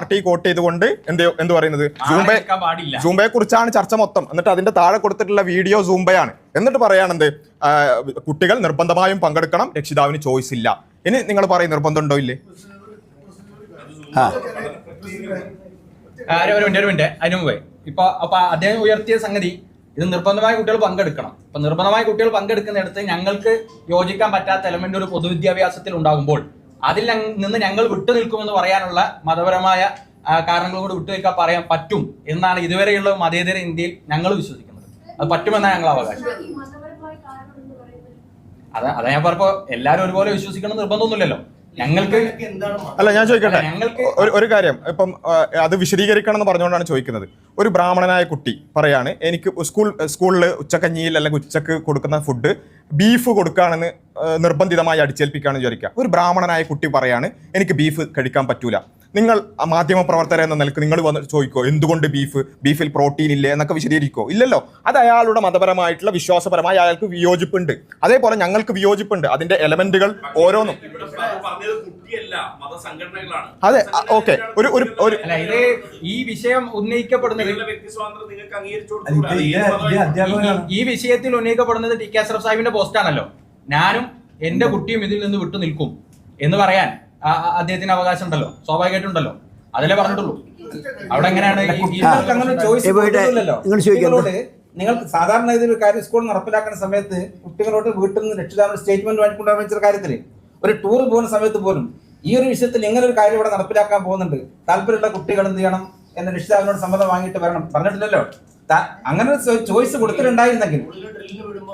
RTE കോട്ട് ചെയ്തുകൊണ്ട് എന്ത് പറയുന്നത്, സൂംബയെ കുറിച്ചാണ് ചർച്ച മൊത്തം. എന്നിട്ട് അതിന്റെ താഴെ കൊടുത്തിട്ടുള്ള വീഡിയോ സൂംബയാണ്. എന്നിട്ട് പറയാണെന്ത്, കുട്ടികൾ നിർബന്ധമായും പങ്കെടുക്കണം, രക്ഷിതാവിന് ചോയ്സ് ഇല്ല. ഇനി നിങ്ങൾ പറയും നിർബന്ധമുണ്ടോ ഇല്ലേ? ഒരു മിനിറ്റ് അതിനു മുമ്പേ അപ്പൊ അദ്ദേഹം ഉയർത്തിയ സംഗതി ഇത് നിർബന്ധമായി കുട്ടികൾ പങ്കെടുക്കണം. അപ്പൊ നിർബന്ധമായി കുട്ടികൾ പങ്കെടുക്കുന്നിടത്ത് ഞങ്ങൾക്ക് യോജിക്കാൻ പറ്റാത്ത എലമെന്റ് ഒരു പൊതുവിദ്യാഭ്യാസത്തിൽ ഉണ്ടാകുമ്പോൾ അതിൽ നിന്ന് ഞങ്ങൾ വിട്ടുനിൽക്കുമെന്ന് പറയാനുള്ള മതപരമായ കാരണങ്ങൾ കൊണ്ട് വിട്ടുനിൽക്കാൻ പറയാൻ പറ്റും എന്നാണ് ഇതുവരെയുള്ള മതേതര ഇന്ത്യയിൽ ഞങ്ങൾ വിശ്വസിക്കുന്നത്. അത് പറ്റുമെന്നാണ് ഞങ്ങൾ അവകാശം. അതാ ഞാൻ പറഞ്ഞപ്പോ എല്ലാവരും ഒരുപോലെ വിശ്വസിക്കണം നിർബന്ധമൊന്നുമില്ലല്ലോ. ഞങ്ങൾക്ക് അല്ല, ഞാൻ ചോദിക്കട്ടെ ഒരു കാര്യം. ഇപ്പം അത് വിശദീകരിക്കണം എന്ന് പറഞ്ഞുകൊണ്ടാണ് ചോദിക്കുന്നത്. ഒരു ബ്രാഹ്മണനായ കുട്ടി പറയാണ്, എനിക്ക് സ്കൂളിൽ ഉച്ചക്കഞ്ഞിയിൽ അല്ലെങ്കിൽ ഉച്ചക്ക് കൊടുക്കുന്ന ഫുഡ് ബീഫ് കൊടുക്കുകയാണെന്ന് നിർബന്ധിതമായി അടിച്ചേൽപ്പിക്കുകയാണെന്ന് വിചാരിക്കുക. ഒരു ബ്രാഹ്മണനായ കുട്ടി പറയാണ്, എനിക്ക് ബീഫ് കഴിക്കാൻ പറ്റൂല. നിങ്ങൾ മാധ്യമ പ്രവർത്തകർ എന്ന നിലക്ക് നിങ്ങൾ വന്ന് ചോദിക്കോ എന്തുകൊണ്ട് ബീഫിൽ പ്രോട്ടീൻ ഇല്ലേ എന്നൊക്കെ വിശദീകരിക്കോ? ഇല്ലല്ലോ. അത് അയാളുടെ മതപരമായിട്ടുള്ള വിശ്വാസപരമായി അയാൾക്ക് വിയോജിപ്പുണ്ട്. അതേപോലെ ഞങ്ങൾക്ക് വിയോജിപ്പുണ്ട്. അതിന്റെ എലമെന്റുകൾ ഓരോന്നും അതെ, ഓക്കെ. ഇത് ഈ വിഷയം ഉന്നയിക്കപ്പെടുന്നത് ഈ വിഷയത്തിൽ ഉന്നയിക്കപ്പെടുന്നത് ടി കെ അഷ്റഫ് സാഹിബിന്റെ പോസ്റ്റാണല്ലോ. ഞാനും എന്റെ കുട്ടിയും ഇതിൽ നിന്ന് വിട്ടു നിൽക്കും എന്ന് പറയാൻ അദ്ദേഹത്തിന് അവകാശം ഉണ്ടല്ലോ, സ്വാഭാവികമായിട്ടുണ്ടല്ലോ. അതിലേ പറഞ്ഞിട്ടുള്ളൂ. അവിടെ എങ്ങനെയാണ് നിങ്ങൾക്ക് സാധാരണ ഇതിൽ കാര്യം സ്കൂൾ നടപ്പിലാക്കുന്ന സമയത്ത് കുട്ടികളോട് വീട്ടിൽ നിന്ന് രക്ഷിതാവിന്റെ സ്റ്റേറ്റ്മെന്റ് വാങ്ങിക്കൊണ്ടാണ് വെച്ച കാര്യത്തിൽ ഒരു ടൂർ പോകുന്ന സമയത്ത് പോലും ഈ ഒരു വിഷയത്തിൽ ഇങ്ങനെ ഒരു കാര്യം ഇവിടെ നടപ്പിലാക്കാൻ പോകുന്നുണ്ട്, താല്പര്യമുള്ള കുട്ടികൾ എന്ത് ചെയ്യണം എന്ന രക്ഷിതാവിനോട് സമ്മതം വാങ്ങിയിട്ട് വരണം പറഞ്ഞിട്ടില്ലല്ലോ. അങ്ങനെ ചോയ്സ് കൊടുത്തിട്ടുണ്ടായിരുന്നെങ്കിൽ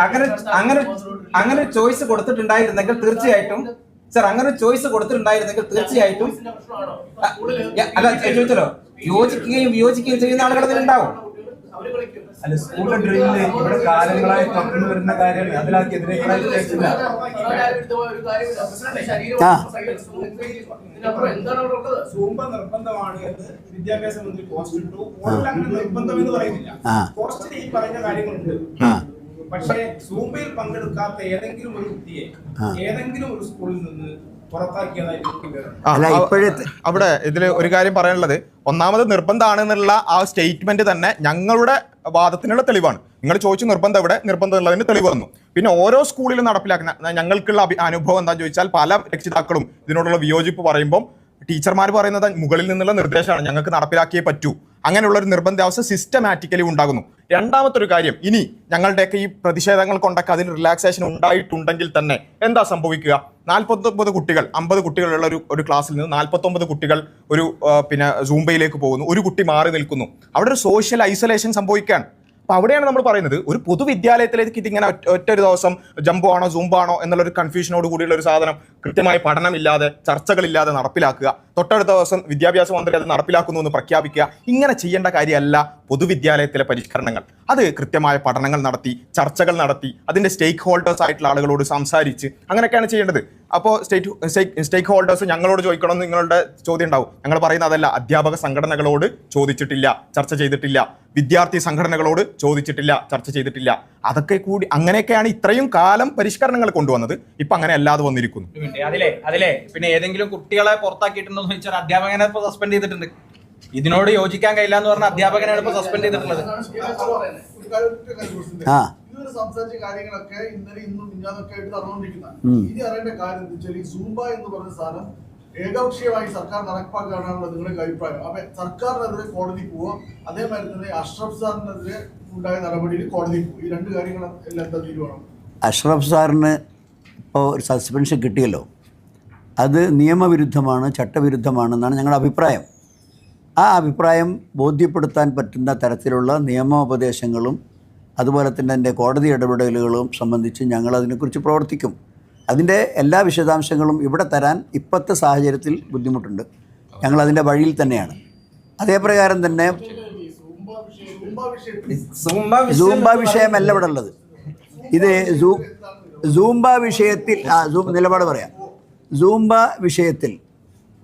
അങ്ങനെ ചോയ്സ് കൊടുത്തിട്ടുണ്ടായിരുന്നെങ്കിൽ തീർച്ചയായിട്ടും അല്ല ചോദിച്ചല്ലോ, യോജിക്കുകയും വിയോജിക്കുകയും ചെയ്യുന്ന ആളുകൾ അതിലുണ്ടാവും. അല്ല, സ്കൂളിലെ ഡ്രില്ല് ഇവിടെ കാലങ്ങളായി തുറന്നു വരുന്ന കാര്യമാണ്. അതിലാർക്കെതിരെ സൂംബ നിർബന്ധമാണ് എന്ന് വിദ്യാഭ്യാസ മന്ത്രി പോസ്റ്റ് ഇട്ടു. അങ്ങനെ നിർബന്ധം എന്ന് പറയുന്നില്ല. പോസ്റ്റിൽ ഈ പറഞ്ഞ കാര്യങ്ങളുണ്ട്. പക്ഷേ സൂംബയിൽ പങ്കെടുക്കാത്ത ഏതെങ്കിലും ഒരു കുട്ടിയെ ഏതെങ്കിലും ഒരു സ്കൂളിൽ നിന്ന് അവിടെ ഇതിൽ ഒരു കാര്യം പറയാനുള്ളത്, ഒന്നാമത് നിർബന്ധമാണെന്നുള്ള ആ സ്റ്റേറ്റ്മെന്റ് തന്നെ ഞങ്ങളുടെ വാദത്തിനുള്ള തെളിവാണ്. നിങ്ങൾ ചോദിച്ചു നിർബന്ധം എവിടെ, നിർബന്ധം ഉള്ളതിന് തെളിവ് വന്നു. പിന്നെ ഓരോ സ്കൂളിലും നടപ്പിലാക്കുന്ന ഞങ്ങൾക്കുള്ള അനുഭവം എന്താണെന്ന് ചോദിച്ചാൽ, പല രക്ഷിതാക്കളും ഇതിനോടുള്ള വിയോജിപ്പ് പറയുമ്പോൾ ടീച്ചർമാർ പറയുന്നത് മുകളിൽ നിന്നുള്ള നിർദ്ദേശമാണ്, ഞങ്ങൾക്ക് നടപ്പിലാക്കിയേ പറ്റൂ. അങ്ങനെയുള്ള ഒരു നിർബന്ധാവസ്ഥ സിസ്റ്റമാറ്റിക്കലി ഉണ്ടാകുന്നു. രണ്ടാമത്തെ ഒരു കാര്യം, ഇനി ഞങ്ങളുടെയൊക്കെ ഈ പ്രതിഷേധങ്ങൾ കൊണ്ടൊക്കെ അതിന് റിലാക്സേഷൻ ഉണ്ടായിട്ടുണ്ടെങ്കിൽ തന്നെ എന്താ സംഭവിക്കുക? 49 കുട്ടികൾ 50 കുട്ടികളുള്ള ഒരു ക്ലാസ്സിൽ നിന്ന് 49 കുട്ടികൾ ഒരു സൂംബയിലേക്ക് പോകുന്നു, ഒരു കുട്ടി മാറി നിൽക്കുന്നു. അവിടെ ഒരു സോഷ്യൽ ഐസൊലേഷൻ സംഭവിക്കാൻ. അപ്പൊ അവിടെയാണ് നമ്മൾ പറയുന്നത്, ഒരു പൊതുവിദ്യാലയത്തിലേക്ക് ഇതിങ്ങനെ ഒറ്റ ഒരു ദിവസം ജംബോ ആണോ സൂംബാണോ എന്നുള്ളൊരു കൺഫ്യൂഷനോട് കൂടിയുള്ള ഒരു സാധനം കൃത്യമായ പഠനമില്ലാതെ ചർച്ചകളില്ലാതെ നടപ്പിലാക്കുക, തൊട്ടടുത്ത ദിവസം വിദ്യാഭ്യാസ മന്ത്രി അത് നടപ്പിലാക്കുന്നു എന്ന് പ്രഖ്യാപിക്കുക. ഇങ്ങനെ ചെയ്യേണ്ട കാര്യമല്ല പൊതുവിദ്യാലയത്തിലെ പരിഷ്കരണങ്ങൾ. അത് കൃത്യമായ പഠനങ്ങൾ നടത്തി, ചർച്ചകൾ നടത്തി, അതിന്റെ സ്റ്റേക്ക് ഹോൾഡേഴ്സ് ആയിട്ടുള്ള ആളുകളോട് സംസാരിച്ച് അങ്ങനെയൊക്കെയാണ് ചെയ്യേണ്ടത്. അപ്പോൾ സ്റ്റേക്ക് ഹോൾഡേഴ്സ് ഞങ്ങളോട് ചോദിക്കണമെന്ന് നിങ്ങളുടെ ചോദ്യം ഉണ്ടാവും. ഞങ്ങൾ പറയുന്ന അതല്ല, അധ്യാപക സംഘടനകളോട് ചോദിച്ചിട്ടില്ല, ചർച്ച ചെയ്തിട്ടില്ല, വിദ്യാർത്ഥി സംഘടനകളോട് ചോദിച്ചിട്ടില്ല, ചർച്ച ചെയ്തിട്ടില്ല. അതൊക്കെ കൂടി അങ്ങനെയൊക്കെയാണ് ഇത്രയും കാലം പരിഷ്കരണങ്ങൾ കൊണ്ടുവന്നത്. ഇപ്പൊ അങ്ങനെ അല്ലാതെ വന്നിരിക്കുന്നു. അതിലെ പിന്നെ ഏതെങ്കിലും കുട്ടികളെ പുറത്താക്കിയിട്ടുണ്ടോ എന്ന് ചോദിച്ചാൽ അധ്യാപകനെ ഇപ്പൊ സസ്പെൻഡ് ചെയ്തിട്ടുണ്ട്. ഇതിനോട് യോജിക്കാൻ കഴിയില്ല എന്ന് പറഞ്ഞ അധ്യാപകനാണ് ഇപ്പൊ സസ്പെൻഡ് ചെയ്തിട്ടുള്ളത്. ഇതുവരെ സംസാരിച്ച കാര്യങ്ങളൊക്കെ ഇന്നലെ ഇന്നും മിഞ്ഞാന്നൊക്കെ ആയിട്ട് നടന്നുകൊണ്ടിരിക്കുന്നതാണ്. ഇനി അറിയേണ്ട കാര്യം എന്താ വെച്ചാൽ ഈ സൂംബ എന്ന് പറഞ്ഞ സാധനം ഏകപക്ഷീയമായി സർക്കാർ നടപ്പാക്കാനാണുള്ള നിങ്ങളുടെ അഭിപ്രായം. അപ്പൊ സർക്കാരിനെതിരെ കോടതി പോവുക, അതേമാതിരി തന്നെ അഷ്റഫ് സാറിനെതിരെ ഉണ്ടായ നടപടിയിൽ കോടതി പോകും. ഈ രണ്ട് കാര്യങ്ങൾ എല്ലാം എന്താ തീരുമാനം? അഷ്റഫ് സാറിന് ഇപ്പോൾ ഒരു സസ്പെൻഷൻ കിട്ടിയല്ലോ, അത് നിയമവിരുദ്ധമാണ്, ചട്ടവിരുദ്ധമാണെന്നാണ് ഞങ്ങളുടെ അഭിപ്രായം. ആ അഭിപ്രായം ബോധ്യപ്പെടുത്താൻ പറ്റുന്ന തരത്തിലുള്ള നിയമോപദേശങ്ങളും അതുപോലെ തന്നെ എൻ്റെ കോടതി ഇടപെടലുകളും സംബന്ധിച്ച് ഞങ്ങൾ അതിനെക്കുറിച്ച് പ്രവർത്തിക്കും. അതിൻ്റെ എല്ലാ വിശദാംശങ്ങളും ഇവിടെ തരാൻ ഇപ്പോഴത്തെ സാഹചര്യത്തിൽ ബുദ്ധിമുട്ടുണ്ട്. ഞങ്ങൾ അതിൻ്റെ വഴിയിൽ തന്നെയാണ്. അതേപ്രകാരം തന്നെ സൂംബ വിഷയമല്ല ഇവിടെ ഉള്ളത്. ഇത് സൂംബ വിഷയത്തിൽ നിലപാട് പറയാം. സൂംബ വിഷയത്തിൽ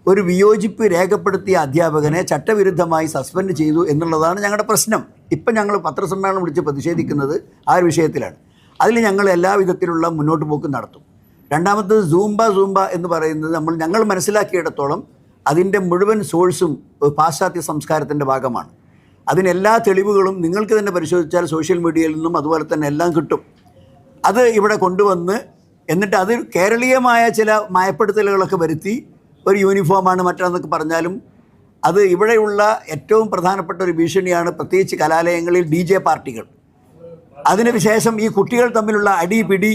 ഒരു വിയോജിപ്പ് രേഖപ്പെടുത്തിയ അധ്യാപകനെ ചട്ടവിരുദ്ധമായി സസ്പെൻഡ് ചെയ്തു എന്നുള്ളതാണ് ഞങ്ങളുടെ പ്രശ്നം. ഇപ്പം ഞങ്ങൾ പത്രസമ്മേളനം വിളിച്ച് പ്രതിഷേധിക്കുന്നത് ആ ഒരു വിഷയത്തിലാണ്. അതിൽ ഞങ്ങൾ എല്ലാ വിധത്തിലുള്ള മുന്നോട്ട് പോക്ക് നടത്തും. രണ്ടാമത്തത് സൂംബ എന്ന് പറയുന്നത് ഞങ്ങൾ മനസ്സിലാക്കിയിടത്തോളം അതിൻ്റെ മുഴുവൻ സോഴ്സും പാശ്ചാത്യ സംസ്കാരത്തിൻ്റെ ഭാഗമാണ്. അതിനെല്ലാ തെളിവുകളും നിങ്ങൾക്ക് തന്നെ പരിശോധിച്ചാൽ സോഷ്യൽ മീഡിയയിൽ നിന്നും അതുപോലെ തന്നെ എല്ലാം കിട്ടും. അത് ഇവിടെ കൊണ്ടുവന്ന് എന്നിട്ട് അത് കേരളീയമായ ചില മയപ്പെടുത്തലുകളൊക്കെ വരുത്തി ഒരു യൂണിഫോമാണ് മറ്റൊന്നൊക്കെ പറഞ്ഞാലും അത് ഇവിടെയുള്ള ഏറ്റവും പ്രധാനപ്പെട്ട ഒരു ഭീഷണിയാണ്. പ്രത്യേകിച്ച് കലാലയങ്ങളിൽ DJ പാർട്ടികൾ. അതിനുശേഷം ഈ കുട്ടികൾ തമ്മിലുള്ള അടി പിടി,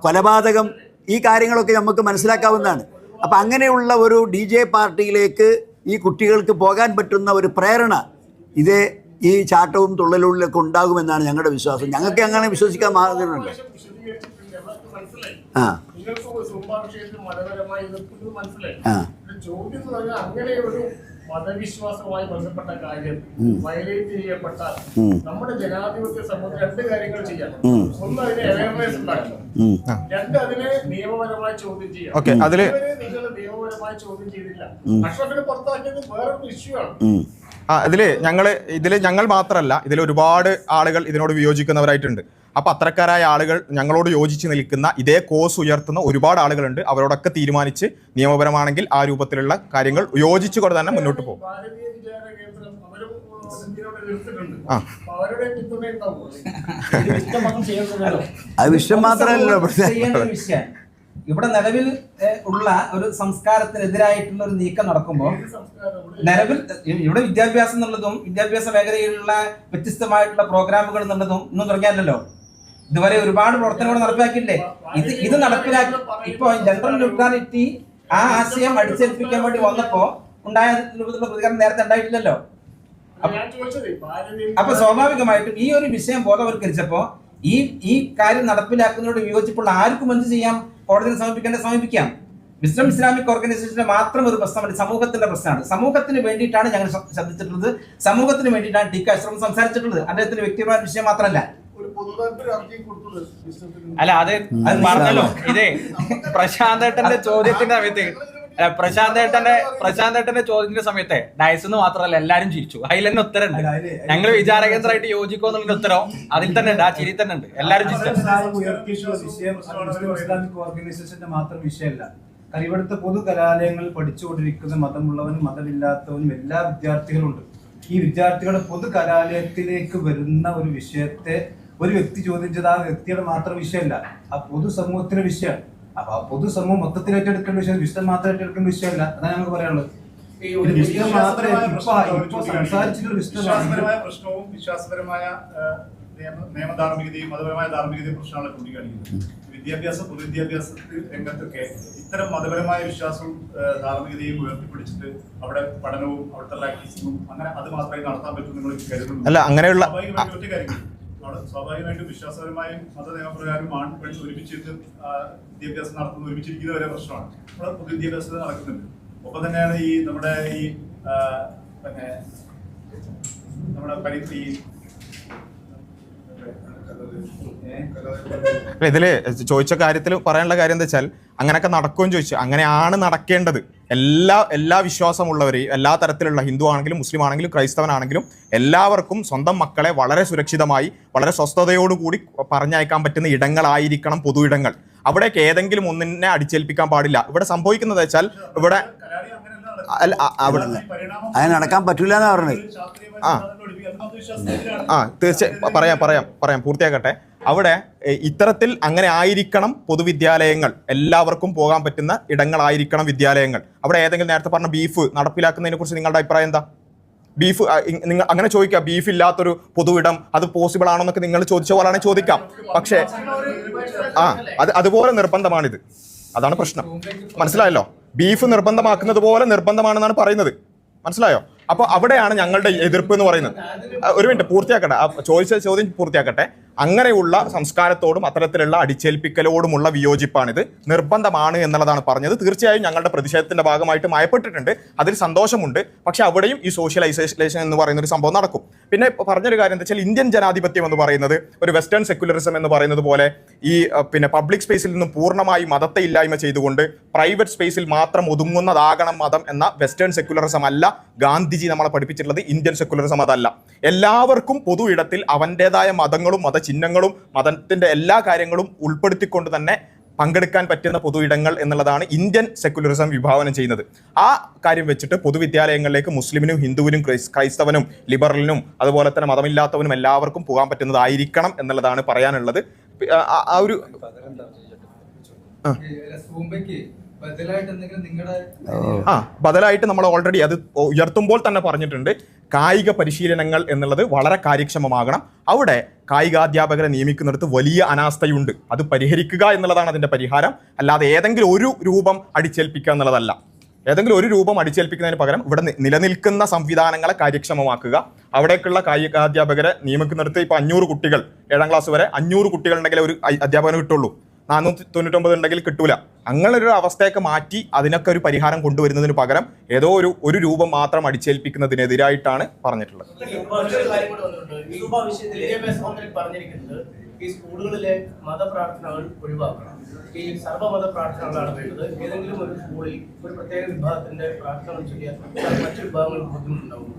കൊലപാതകം, ഈ കാര്യങ്ങളൊക്കെ നമുക്ക് മനസ്സിലാക്കാവുന്നതാണ്. അപ്പം അങ്ങനെയുള്ള ഒരു DJ പാർട്ടിയിലേക്ക് ഈ കുട്ടികൾക്ക് പോകാൻ പറ്റുന്ന ഒരു പ്രേരണ ഇതേ ഈ ചാട്ടവും തുള്ളലുകളിലൊക്കെ ഉണ്ടാകുമെന്നാണ് ഞങ്ങളുടെ വിശ്വാസം. ഞങ്ങൾക്ക് അങ്ങനെ വിശ്വസിക്കാൻ മാർഗമുണ്ട്. ചോദ്യം എന്ന് പറഞ്ഞാൽ അങ്ങനെ ഒരു മതവിശ്വാസവുമായി ബന്ധപ്പെട്ട കാര്യം വയലേറ്റ് ചെയ്യപ്പെട്ടാൽ നമ്മുടെ ജനാധിപത്യ സമൂഹം രണ്ട് കാര്യങ്ങൾ ചെയ്യാം. ഒന്ന്, അതിനെ അവയർനെസ് ഉണ്ടാക്കണം. രണ്ട്, അതിനെ നിയമപരമായി ചോദ്യം ചെയ്യാം. നിങ്ങൾ നിയമപരമായി ചോദ്യം ചെയ്തില്ല. അഷ്റഫിനെ പുറത്താക്കിയത് വേറൊരു ഇഷ്യൂ ആണ്. ഇതില് ഞങ്ങൾ മാത്രമല്ല, ഇതിൽ ഒരുപാട് ആളുകൾ ഇതിനോട് വിയോജിക്കുന്നവരായിട്ടുണ്ട്. അപ്പോൾ അത്തരക്കാരായ ആളുകൾ ഞങ്ങളോട് യോജിച്ച് നിൽക്കുന്ന ഇതേ കോസ് ഉയർത്തുന്ന ഒരുപാട് ആളുകളുണ്ട്. അവരോടൊക്കെ തീരുമാനിച്ച് നിയമപരമാണെങ്കിൽ ആ രൂപത്തിലുള്ള കാര്യങ്ങൾ യോജിച്ചുകൊണ്ട് തന്നെ മുന്നോട്ട് പോകും. അത് വിഷയം മാത്രമല്ലല്ലോ ഇവിടെ നിലവിൽ ഉള്ള ഒരു സംസ്കാരത്തിനെതിരായിട്ടുള്ള ഒരു നീക്കം നടക്കുമ്പോൾ നിലവിൽ ഇവിടെ വിദ്യാഭ്യാസം എന്നുള്ളതും വിദ്യാഭ്യാസ മേഖലയിലുള്ള വ്യത്യസ്തമായിട്ടുള്ള പ്രോഗ്രാമുകൾ എന്നുള്ളതും ഒന്നും തുടങ്ങിയല്ലോ. ഇതുവരെ ഒരുപാട് പ്രവർത്തനങ്ങൾ നടപ്പിലാക്കിയില്ലേ? ഇത് നടപ്പിലാക്കി ഇപ്പൊ ജനറൽ ന്യൂട്രാലിറ്റി ആ ആശയം അടിച്ചേൽപ്പിക്കാൻ വേണ്ടി വന്നപ്പോ ഉണ്ടായ രൂപത്തിലുള്ള പ്രതികരണം നേരത്തെ ഉണ്ടായിട്ടില്ലല്ലോ. അപ്പൊ സ്വാഭാവികമായിട്ടും ഈ ഒരു വിഷയം ബോധവൽക്കരിച്ചപ്പോ ഈ കാര്യം നടപ്പിലാക്കുന്നതിനോട് വിയോജിപ്പുള്ള ആർക്കും എന്ത് ചെയ്യാം? കോടതിയിൽ സമീപിക്കാം. വിസ്ഡം ഇസ്ലാമിക് ഓർഗനൈസേഷന്റെ മാത്രം ഒരു പ്രശ്നമല്ല, സമൂഹത്തിന്റെ പ്രശ്നമാണ്. സമൂഹത്തിന് വേണ്ടിയിട്ടാണ് ഞങ്ങൾ ശബ്ദിച്ചിട്ടുള്ളത്. സമൂഹത്തിന് വേണ്ടിയിട്ടാണ് ടി.കെ. അഷ്റഫ് സംസാരിച്ചിട്ടുള്ളത്. അദ്ദേഹത്തിന്റെ വ്യക്തിപരമായ വിഷയം മാത്രമല്ല. അല്ല, അത് പറഞ്ഞല്ലോ. ഇതേ പ്രശാന്തേട്ടന്റെ ചോദ്യത്തിന്റെ സമയത്ത് പ്രശാന്തേട്ടന്റെ ചോദ്യത്തിന്റെ സമയത്ത് ഡയസിന്ന് മാത്രമല്ല എല്ലാരും ചിരിച്ചു. അതിൽ തന്നെ ഉത്തരമുണ്ട്. ഞങ്ങൾ വിചാരകേന്ദ്രമായിട്ട് യോജിക്കോ എന്നുള്ള ഉത്തരവും അതിൽ തന്നെ ഉണ്ട്. ആ ചിരി തന്നെ ഉണ്ട്. എല്ലാരും ഇസ്ലാമിക് ഓർഗനൈസേഷന്റെ മാത്രം വിഷയമല്ല. കാരണം ഇവിടുത്തെ പൊതു കലാലയങ്ങളിൽ പഠിച്ചുകൊണ്ടിരിക്കുന്ന മതമുള്ളവനും മതമില്ലാത്തവനും എല്ലാ വിദ്യാർത്ഥികളും ഉണ്ട്. ഈ വിദ്യാർത്ഥികളുടെ പൊതു കലാലയത്തിലേക്ക് വരുന്ന ഒരു വിഷയത്തെ ഒരു വ്യക്തി ചോദ്യം ചെയ്ത ആ വ്യക്തിയുടെ മാത്രം വിഷയമല്ല, ആ പൊതുസമൂഹത്തിന്റെ വിഷയമാണ്. അപ്പൊ ആ പൊതുസമൂഹം മൊത്തത്തിൽ ഏറ്റെടുക്കേണ്ട വിഷയം വിശുദ്ധം മാത്രം ഏറ്റെടുക്കേണ്ട വിഷയമല്ല. അതാണ് ഞങ്ങൾക്ക് പറയാനുള്ളത്. വിശ്വാസപരമായ പ്രശ്നവും വിശ്വാസപരമായ നിയമധാർമ്മികതയും മതപരമായ ധാർമ്മികതയും പ്രശ്നമാണ് ചൂണ്ടിക്കാണിക്കുന്നത്. പൊതുവിദ്യാഭ്യാസ രംഗത്തൊക്കെ ഇത്തരം മതപരമായ വിശ്വാസവും ധാർമ്മികതയും ഉയർത്തിപ്പിടിച്ചിട്ട് അവിടെ പഠനവും അവിടുത്തെ പ്രാക്ടീസിങ്ങും അങ്ങനെ അത് മാത്രമേ നടത്താൻ പറ്റൂ നിങ്ങൾ കരുതുന്നു. അല്ല, അങ്ങനെയുള്ള ഒറ്റ കാര്യങ്ങൾ അവിടെ സ്വാഭാവികമായിട്ടും വിശ്വാസപരമായും മത നിയമപ്രകാരം പെണ്ണ് ഒരുമിച്ചിട്ട് വിദ്യാഭ്യാസം നടത്തുന്ന ഒരുമിച്ചിരിക്കുന്ന വരെ പ്രശ്നമാണ്. നമ്മുടെ പൊതുവിദ്യാഭ്യാസത്തിൽ നടക്കുന്നുണ്ട്. ഒപ്പം തന്നെയാണ് ഈ നമ്മുടെ പിന്നെ നമ്മുടെ ഇതില് ചോദിച്ച കാര്യത്തിൽ പറയാനുള്ള കാര്യം എന്താ വെച്ചാൽ അങ്ങനെയൊക്കെ നടക്കുമെന്ന് ചോദിച്ചു. അങ്ങനെയാണ് നടക്കേണ്ടത്. എല്ലാ വിശ്വാസമുള്ളവരെയും, എല്ലാ തരത്തിലുള്ള ഹിന്ദു ആണെങ്കിലും മുസ്ലിം ആണെങ്കിലും ക്രൈസ്തവനാണെങ്കിലും എല്ലാവർക്കും സ്വന്തം മക്കളെ വളരെ സുരക്ഷിതമായി വളരെ സ്വസ്ഥതയോടുകൂടി പറഞ്ഞയക്കാൻ പറ്റുന്ന ഇടങ്ങളായിരിക്കണം പൊതു ഇടങ്ങൾ. അവിടേക്ക് ഏതെങ്കിലും ഒന്നിനെ അടിച്ചേൽപ്പിക്കാൻ പാടില്ല. ഇവിടെ സംഭവിക്കുന്നത് വെച്ചാൽ ഇവിടെ അത് നടക്കാൻ പറ്റില്ല എന്നാ പറഞ്ഞത്. തീർച്ചയായും പറയാം പൂർത്തിയാക്കട്ടെ. അവിടെ ഇത്തരത്തിൽ അങ്ങനെ ആയിരിക്കണം പൊതുവിദ്യാലയങ്ങൾ, എല്ലാവർക്കും പോകാൻ പറ്റുന്ന ഇടങ്ങളായിരിക്കണം വിദ്യാലയങ്ങൾ. അവിടെ ഏതെങ്കിലും നേരത്തെ പറഞ്ഞ ബീഫ് നടപ്പിലാക്കുന്നതിനെ കുറിച്ച് നിങ്ങളുടെ അഭിപ്രായം എന്താ? ബീഫ് നിങ്ങൾ അങ്ങനെ ചോദിക്കാം, ബീഫ് ഇല്ലാത്തൊരു പൊതു ഇടം അത് പോസിബിൾ ആണോ എന്നൊക്കെ നിങ്ങൾ ചോദിച്ച പോലാണ് ചോദിക്കാം. പക്ഷേ അതുപോലെ നിർബന്ധമാണിത്. അതാണ് പ്രശ്നം. മനസ്സിലായല്ലോ? ബീഫ് നിർബന്ധമാക്കുന്നത് പോലെ നിർബന്ധമാണെന്നാണ് പറയുന്നത്. മനസ്സിലായോ? അപ്പോൾ അവിടെയാണ് ഞങ്ങളുടെ എതിർപ്പ് എന്ന് പറയുന്നത്. ഒരു മിനിറ്റ് പൂർത്തിയാക്കട്ടെ, ചോദിച്ച ചോദ്യം പൂർത്തിയാക്കട്ടെ. അങ്ങനെയുള്ള സംസ്കാരത്തോടും അത്തരത്തിലുള്ള അടിച്ചേൽപ്പിക്കലോടുമുള്ള വിയോജിപ്പാണിത്. നിർബന്ധമാണ് എന്നുള്ളതാണ് പറഞ്ഞത്. തീർച്ചയായും ഞങ്ങളുടെ പ്രതിഷേധത്തിന്റെ ഭാഗമായിട്ട് മയപ്പെട്ടിട്ടുണ്ട്, അതിൽ സന്തോഷമുണ്ട്. പക്ഷെ അവിടെയും ഈ സോഷ്യലൈസേഷൻ എന്ന് പറയുന്ന ഒരു സംഭവം നടക്കും. പിന്നെ പറഞ്ഞൊരു കാര്യം എന്താ വെച്ചാൽ, ഇന്ത്യൻ ജനാധിപത്യം എന്ന് പറയുന്നത് ഒരു വെസ്റ്റേൺ സെക്യുലറിസം എന്ന് പറയുന്നത് പോലെ ഈ പബ്ലിക് സ്പേസിൽ നിന്നും പൂർണ്ണമായി മതത്തെ ഇല്ലായ്മ ചെയ്തുകൊണ്ട് പ്രൈവറ്റ് സ്പേസിൽ മാത്രം ഒതുങ്ങുന്നതാകണം മതം എന്ന വെസ്റ്റേൺ സെക്യുലറിസം അല്ല ഗാന്ധിജി നമ്മളെ പഠിപ്പിച്ചിട്ടുള്ളത്. ഇന്ത്യൻ സെക്യുലറിസം അതല്ല. എല്ലാവർക്കും പൊതു ഇടത്തിൽ അവൻ്റെതായ മതങ്ങളും മതചിഹ്നങ്ങളും മതത്തിന്റെ എല്ലാ കാര്യങ്ങളും ഉൾപ്പെടുത്തിക്കൊണ്ട് തന്നെ പങ്കെടുക്കാൻ പറ്റുന്ന പൊതു ഇടങ്ങൾ എന്നുള്ളതാണ് ഇന്ത്യൻ സെക്യുലറിസം വിഭാവനം ചെയ്യുന്നത്. ആ കാര്യം വെച്ചിട്ട് പൊതുവിദ്യാലയങ്ങളിലേക്ക് മുസ്ലിമിനും ഹിന്ദുവിനും ക്രൈസ്തവനും ലിബറലിനും അതുപോലെ തന്നെ മതമില്ലാത്തവനും എല്ലാവർക്കും പോകാൻ പറ്റുന്നതായിരിക്കണം എന്നുള്ളതാണ് പറയാനുള്ളത്. ആ ഒരു ബദലായിട്ട് നമ്മൾ ഓൾറെഡി അത് ഉയർത്തുമ്പോൾ തന്നെ പറഞ്ഞിട്ടുണ്ട്, കായിക പരിശീലനങ്ങൾ എന്നുള്ളത് വളരെ കാര്യക്ഷമമാകണം. അവിടെ കായികാധ്യാപകരെ നിയമിക്കുന്നിടത്ത് വലിയ അനാസ്ഥയുണ്ട്. അത് പരിഹരിക്കുക എന്നുള്ളതാണ് അതിൻ്റെ പരിഹാരം. അല്ലാതെ ഏതെങ്കിലും ഒരു രൂപം അടിച്ചേൽപ്പിക്കുക എന്നുള്ളതല്ല. ഏതെങ്കിലും ഒരു രൂപം അടിച്ചേൽപ്പിക്കുന്നതിന് പകരം ഇവിടെ നിലനിൽക്കുന്ന സംവിധാനങ്ങളെ കാര്യക്ഷമമാക്കുക. അവിടേക്കുള്ള കായികാധ്യാപകരെ നിയമിക്കുന്നിടത്ത് ഇപ്പോൾ 500 കുട്ടികൾ 7ാം ക്ലാസ് വരെ 500 കുട്ടികൾ ഉണ്ടെങ്കിൽ ഒരു അധ്യാപകന് കിട്ടുള്ളൂ, 499 ഉണ്ടെങ്കിൽ കിട്ടൂല. അങ്ങനൊരു അവസ്ഥയൊക്കെ മാറ്റി അതിനൊക്കെ ഒരു പരിഹാരം കൊണ്ടുവരുന്നതിന് പകരം ഏതോ ഒരു രൂപം മാത്രം അടിച്ചേൽപ്പിക്കുന്നതിനെതിരായിട്ടാണ് പറഞ്ഞിട്ടുള്ളത്. ഈ സ്കൂളുകളിലെ മതപ്രാർത്ഥനകൾ ഒഴിവാക്കണം. ഈ സർവ്വമത പ്രാർത്ഥനകളാണ് വേണ്ടത്. ഏതെങ്കിലും ഒരു സ്കൂളിൽ ഒരു പ്രത്യേക വിഭാഗത്തിന്റെ പ്രാർത്ഥനകൾ ചൊല്ലിയാൽ മറ്റു വിഭാഗങ്ങൾക്ക് ബുദ്ധിമുട്ടുണ്ടാവും.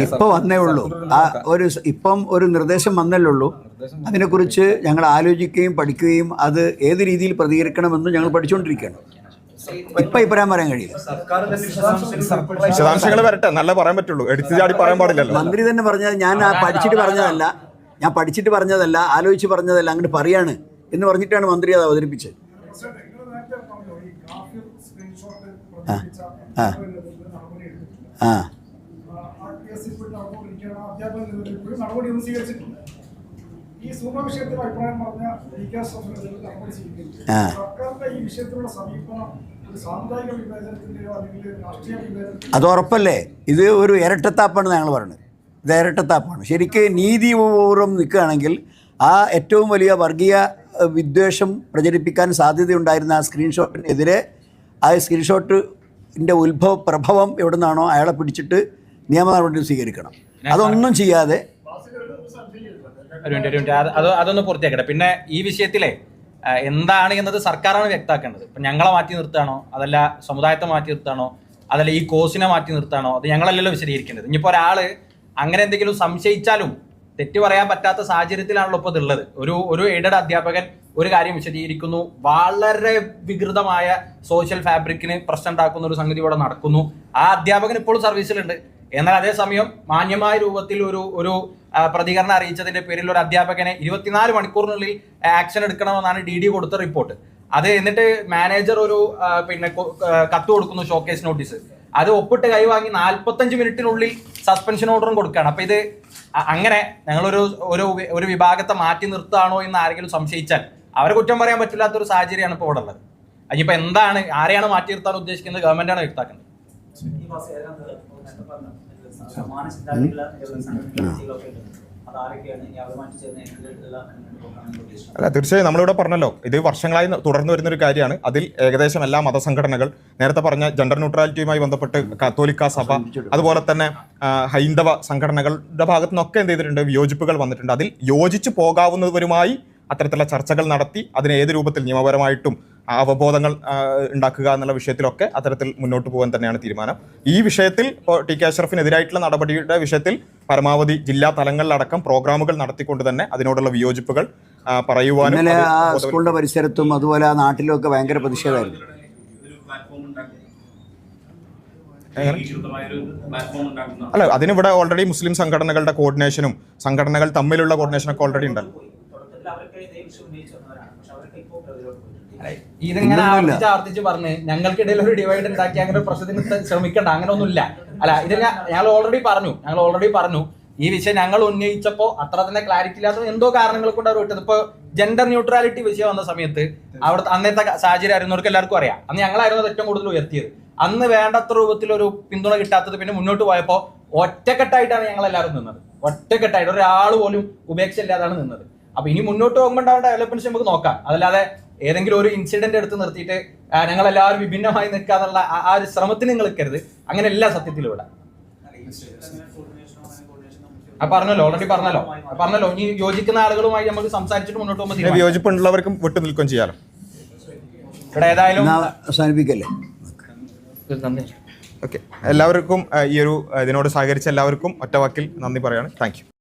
ഇപ്പൊ വന്നേ ഉള്ളൂ. ഇപ്പം ഒരു നിർദ്ദേശം വന്നല്ലേ ഉള്ളൂ. അതിനെക്കുറിച്ച് ഞങ്ങൾ ആലോചിക്കുകയും പഠിക്കുകയും അത് ഏത് രീതിയിൽ പ്രതികരിക്കണമെന്ന് ഞങ്ങൾ പഠിച്ചുകൊണ്ടിരിക്കുകയാണ്. ഇപ്പൊ അഭിപ്രായം പറയാൻ കഴിയില്ല. വിശദാംശങ്ങൾ വരട്ടെ, നല്ല പറയാൻ പറ്റുള്ളൂ. എടുത്തു ചാടി പറയാൻ പാടില്ലല്ലോ. മന്ത്രി തന്നെ പറഞ്ഞത് ഞാൻ പഠിച്ചിട്ട് പറഞ്ഞതല്ല ആലോചിച്ച് പറഞ്ഞതല്ല, അങ്ങോട്ട് പറയാണ് എന്ന് പറഞ്ഞിട്ടാണ് മന്ത്രി അത് അവതരിപ്പിച്ചത്. ഈ സൂമ വിഷയത്തിൽ അഭിപ്രായം പറഞ്ഞ നടപടി സ്വീകരിക്കും. സർക്കാരിന്റെ ഈ വിഷയത്തിലുള്ള സമീപനം ഒരു സാമുദായിക വിവേചനത്തിന്റെയോ അല്ലെങ്കിൽ രാഷ്ട്രീയ വിവേചനത്തിന്റെയോ അത് ഉറപ്പല്ലേ? ഇത് ഒരു ഇരട്ടത്താപ്പാണ് ഞങ്ങൾ പറയുന്നത്. ഇത് ഇരട്ടത്താപ്പാണ്. ശരിക്ക് നീതിപൂർവ്വം നിൽക്കുകയാണെങ്കിൽ ആ ഏറ്റവും വലിയ വർഗീയ വിദ്വേഷം പ്രചരിപ്പിക്കാൻ സാധ്യതയുണ്ടായിരുന്ന ആ സ്ക്രീൻഷോട്ടിനെതിരെ ആ സ്ക്രീൻഷോട്ടിൻ്റെ പ്രഭവം എവിടെ നിന്നാണോ അയാളെ പിടിച്ചിട്ട് നിയമ നടപടി സ്വീകരിക്കണം. അതൊന്നും ചെയ്യാതെ അതൊന്ന് പൂർത്തിയാക്കട്ടെ. പിന്നെ ഈ വിഷയത്തിലെ എന്താണ് എന്നത് സർക്കാരാണ് വ്യക്തമാക്കേണ്ടത്. ഇപ്പം ഞങ്ങളെ മാറ്റി നിർത്തുകയാണോ, അതല്ല സമുദായത്തെ മാറ്റി നിർത്തുകയാണോ, അതല്ല ഈ കോഴ്സിനെ മാറ്റി നിർത്തുകയാണോ, അത് ഞങ്ങളല്ലല്ലോ വിശദീകരിക്കേണ്ടത്. ഇനിയിപ്പോൾ ഒരാൾ അങ്ങനെ എന്തെങ്കിലും സംശയിച്ചാലും തെറ്റ് പറയാൻ പറ്റാത്ത സാഹചര്യത്തിലാണല്ലോ ഇപ്പോൾ ഇതുള്ളത്. ഒരു എയ്ഡഡ് അധ്യാപകൻ ഒരു കാര്യം വിശദീകരിക്കുന്നു, വളരെ വികൃതമായ സോഷ്യൽ ഫാബ്രിക്കിന് പ്രശ്നം ഉണ്ടാക്കുന്ന ഒരു സംഗതി ഇവിടെ നടക്കുന്നു. ആ അധ്യാപകൻ ഇപ്പോഴും സർവീസിലുണ്ട്. എന്നാൽ അതേസമയം മാന്യമായ രൂപത്തിൽ ഒരു പ്രതികരണം അറിയിച്ചതിന്റെ പേരിൽ ഒരു അധ്യാപകനെ 24 മണിക്കൂറിനുള്ളിൽ ആക്ഷൻ എടുക്കണമെന്നാണ് DD കൊടുത്ത റിപ്പോർട്ട്. അത് എന്നിട്ട് മാനേജർ ഒരു കത്ത് കൊടുക്കുന്നു, ഷോക്കേസ് നോട്ടീസ്. അത് ഒപ്പിട്ട് കൈവാങ്ങി 45 മിനിറ്റിനുള്ളിൽ സസ്പെൻഷൻ ഓർഡറും കൊടുക്കുകയാണ്. അപ്പൊ ഇത് അങ്ങനെ ഞങ്ങളൊരു ഒരു വിഭാഗത്തെ മാറ്റി നിർത്തുകയാണോ എന്ന് ആരെങ്കിലും സംശയിച്ചാൽ അവരെ കുറ്റം പറയാൻ പറ്റില്ലാത്തൊരു സാഹചര്യമാണ് ഇപ്പോൾ ഇവിടെ ഉള്ളത്. അതിനിപ്പോൾ എന്താണ്, ആരെയാണ് മാറ്റി നിർത്താൻ ഉദ്ദേശിക്കുന്നത്? ഗവൺമെന്റാണ് വ്യക്തമാക്കുന്നത്. അല്ല, തീർച്ചയായും നമ്മളിവിടെ പറഞ്ഞല്ലോ, ഇത് വർഷങ്ങളായി തുടർന്നു വരുന്നൊരു കാര്യമാണ്. അതിൽ ഏകദേശം എല്ലാ മതസംഘടനകൾ, നേരത്തെ പറഞ്ഞ ജെൻഡർ ന്യൂട്രാലിറ്റിയുമായി ബന്ധപ്പെട്ട് കത്തോലിക്ക സഭ, അതുപോലെ തന്നെ ഹൈന്ദവ സംഘടനകളുടെ ഭാഗത്തു നിന്നൊക്കെ എന്ത് ചെയ്തിട്ടുണ്ട്, വിയോജിപ്പുകൾ വന്നിട്ടുണ്ട്. അതിൽ യോജിച്ചു പോകാവുന്നവരുമായി അത്തരത്തിലുള്ള ചർച്ചകൾ നടത്തി അതിന് ഏത് രൂപത്തിൽ നിയമപരമായിട്ടും അവബോധങ്ങൾ ഉണ്ടാക്കുക എന്നുള്ള വിഷയത്തിലൊക്കെ അത്തരത്തിൽ മുന്നോട്ട് പോകാൻ തന്നെയാണ് തീരുമാനം. ഈ വിഷയത്തിൽ ഇപ്പോൾ ടി കെ അഷ്റഫിനെതിരായിട്ടുള്ള നടപടിയുടെ വിഷയത്തിൽ പരമാവധി ജില്ലാ തലങ്ങളിലടക്കം പ്രോഗ്രാമുകൾ നടത്തിക്കൊണ്ട് തന്നെ അതിനോടുള്ള വിയോജിപ്പുകൾ പറയുവാനും. ഇന്നലെ ആ സ്കൂളിന്റെ പരിസരത്തും അതുപോലെ ആ നാട്ടിലും ഒക്കെ ഭയങ്കര പ്രതിഷേധമായിരുന്നു. അല്ല, അതിനിവിടെ ഓൾറെഡി മുസ്ലിം സംഘടനകളുടെ കോർഡിനേഷനും സംഘടനകൾ തമ്മിലുള്ള കോർഡിനേഷനൊക്കെ ഓൾറെഡി ഉണ്ട്. ഇതിങ്ങനെ ആവർത്തിച്ച് പറഞ്ഞ് ഞങ്ങൾക്കിടയിൽ ഒരു ഡിവൈഡ് ഉണ്ടാക്കി അങ്ങനെ പ്രശ്നത്തിന് ശ്രമിക്കണ്ട, അങ്ങനെ ഒന്നുമില്ല. അല്ല, ഇതിന് ഞങ്ങൾ ഓൾറെഡി പറഞ്ഞു ഈ വിഷയം ഞങ്ങൾ ഉന്നയിച്ചപ്പോൾ അത്ര തന്നെ ക്ലാരിറ്റി ഇല്ലാത്ത എന്തോ കാരണങ്ങൾ കൊണ്ട് അവർ വിട്ടത്. ഇപ്പൊ ജെൻഡർ ന്യൂട്രാലിറ്റി വിഷയം വന്ന സമയത്ത് അവിടുത്തെ അന്നത്തെ സാഹചര്യം അറിയുന്നവർക്ക് എല്ലാവർക്കും അറിയാം. അന്ന് ഞങ്ങളായിരുന്നു അത് ഏറ്റവും കൂടുതൽ ഉയർത്തിയത്. അന്ന് വേണ്ടത്ര രൂപത്തിലൊരു പിന്തുണ കിട്ടാത്തത് പിന്നെ മുന്നോട്ട് പോയപ്പോൾ ഒറ്റക്കെട്ടായിട്ടാണ് ഞങ്ങൾ എല്ലാവരും നിന്നത്. ഒറ്റക്കെട്ടായിട്ട് ഒരാൾ പോലും ഉപേക്ഷ ഇല്ലാതാണ് നിന്നത്. അപ്പൊ ഇനി മുന്നോട്ട് പോകുമ്പോൾ ഉണ്ടാവേണ്ട ഡെവലപ്മെന്റ്സ് നമുക്ക് നോക്കാം. അതല്ലാതെ ഏതെങ്കിലും ഒരു ഇൻസിഡന്റ് എടുത്ത് നിർത്തിയിട്ട് ഞങ്ങൾ എല്ലാവരും വിഭിന്നമായി നിൽക്കുക എന്നുള്ള ആ ഒരു ശ്രമത്തിന് നിങ്ങൾ നിൽക്കരുത്. അങ്ങനെ എല്ലാ സത്യത്തിലും ഇവിടെ ഓൾറെഡി പറഞ്ഞല്ലോ ഇനി യോജിക്കുന്ന ആളുകളുമായി നമുക്ക് സംസാരിച്ചിട്ട് മുന്നോട്ട് പോകുമ്പോൾ വിയോജിപ്പുള്ളവർക്കും വിട്ടു നിൽക്കുകയും ചെയ്യാലോ. ഇവിടെ ഏതായാലും അവസാനിപ്പിക്കല്ലേ. ഓക്കെ, എല്ലാവർക്കും ഈ ഒരു ഇതിനോട് സഹകരിച്ച എല്ലാവർക്കും ഒറ്റവാക്കിൽ നന്ദി പറയാണ്. Thank you.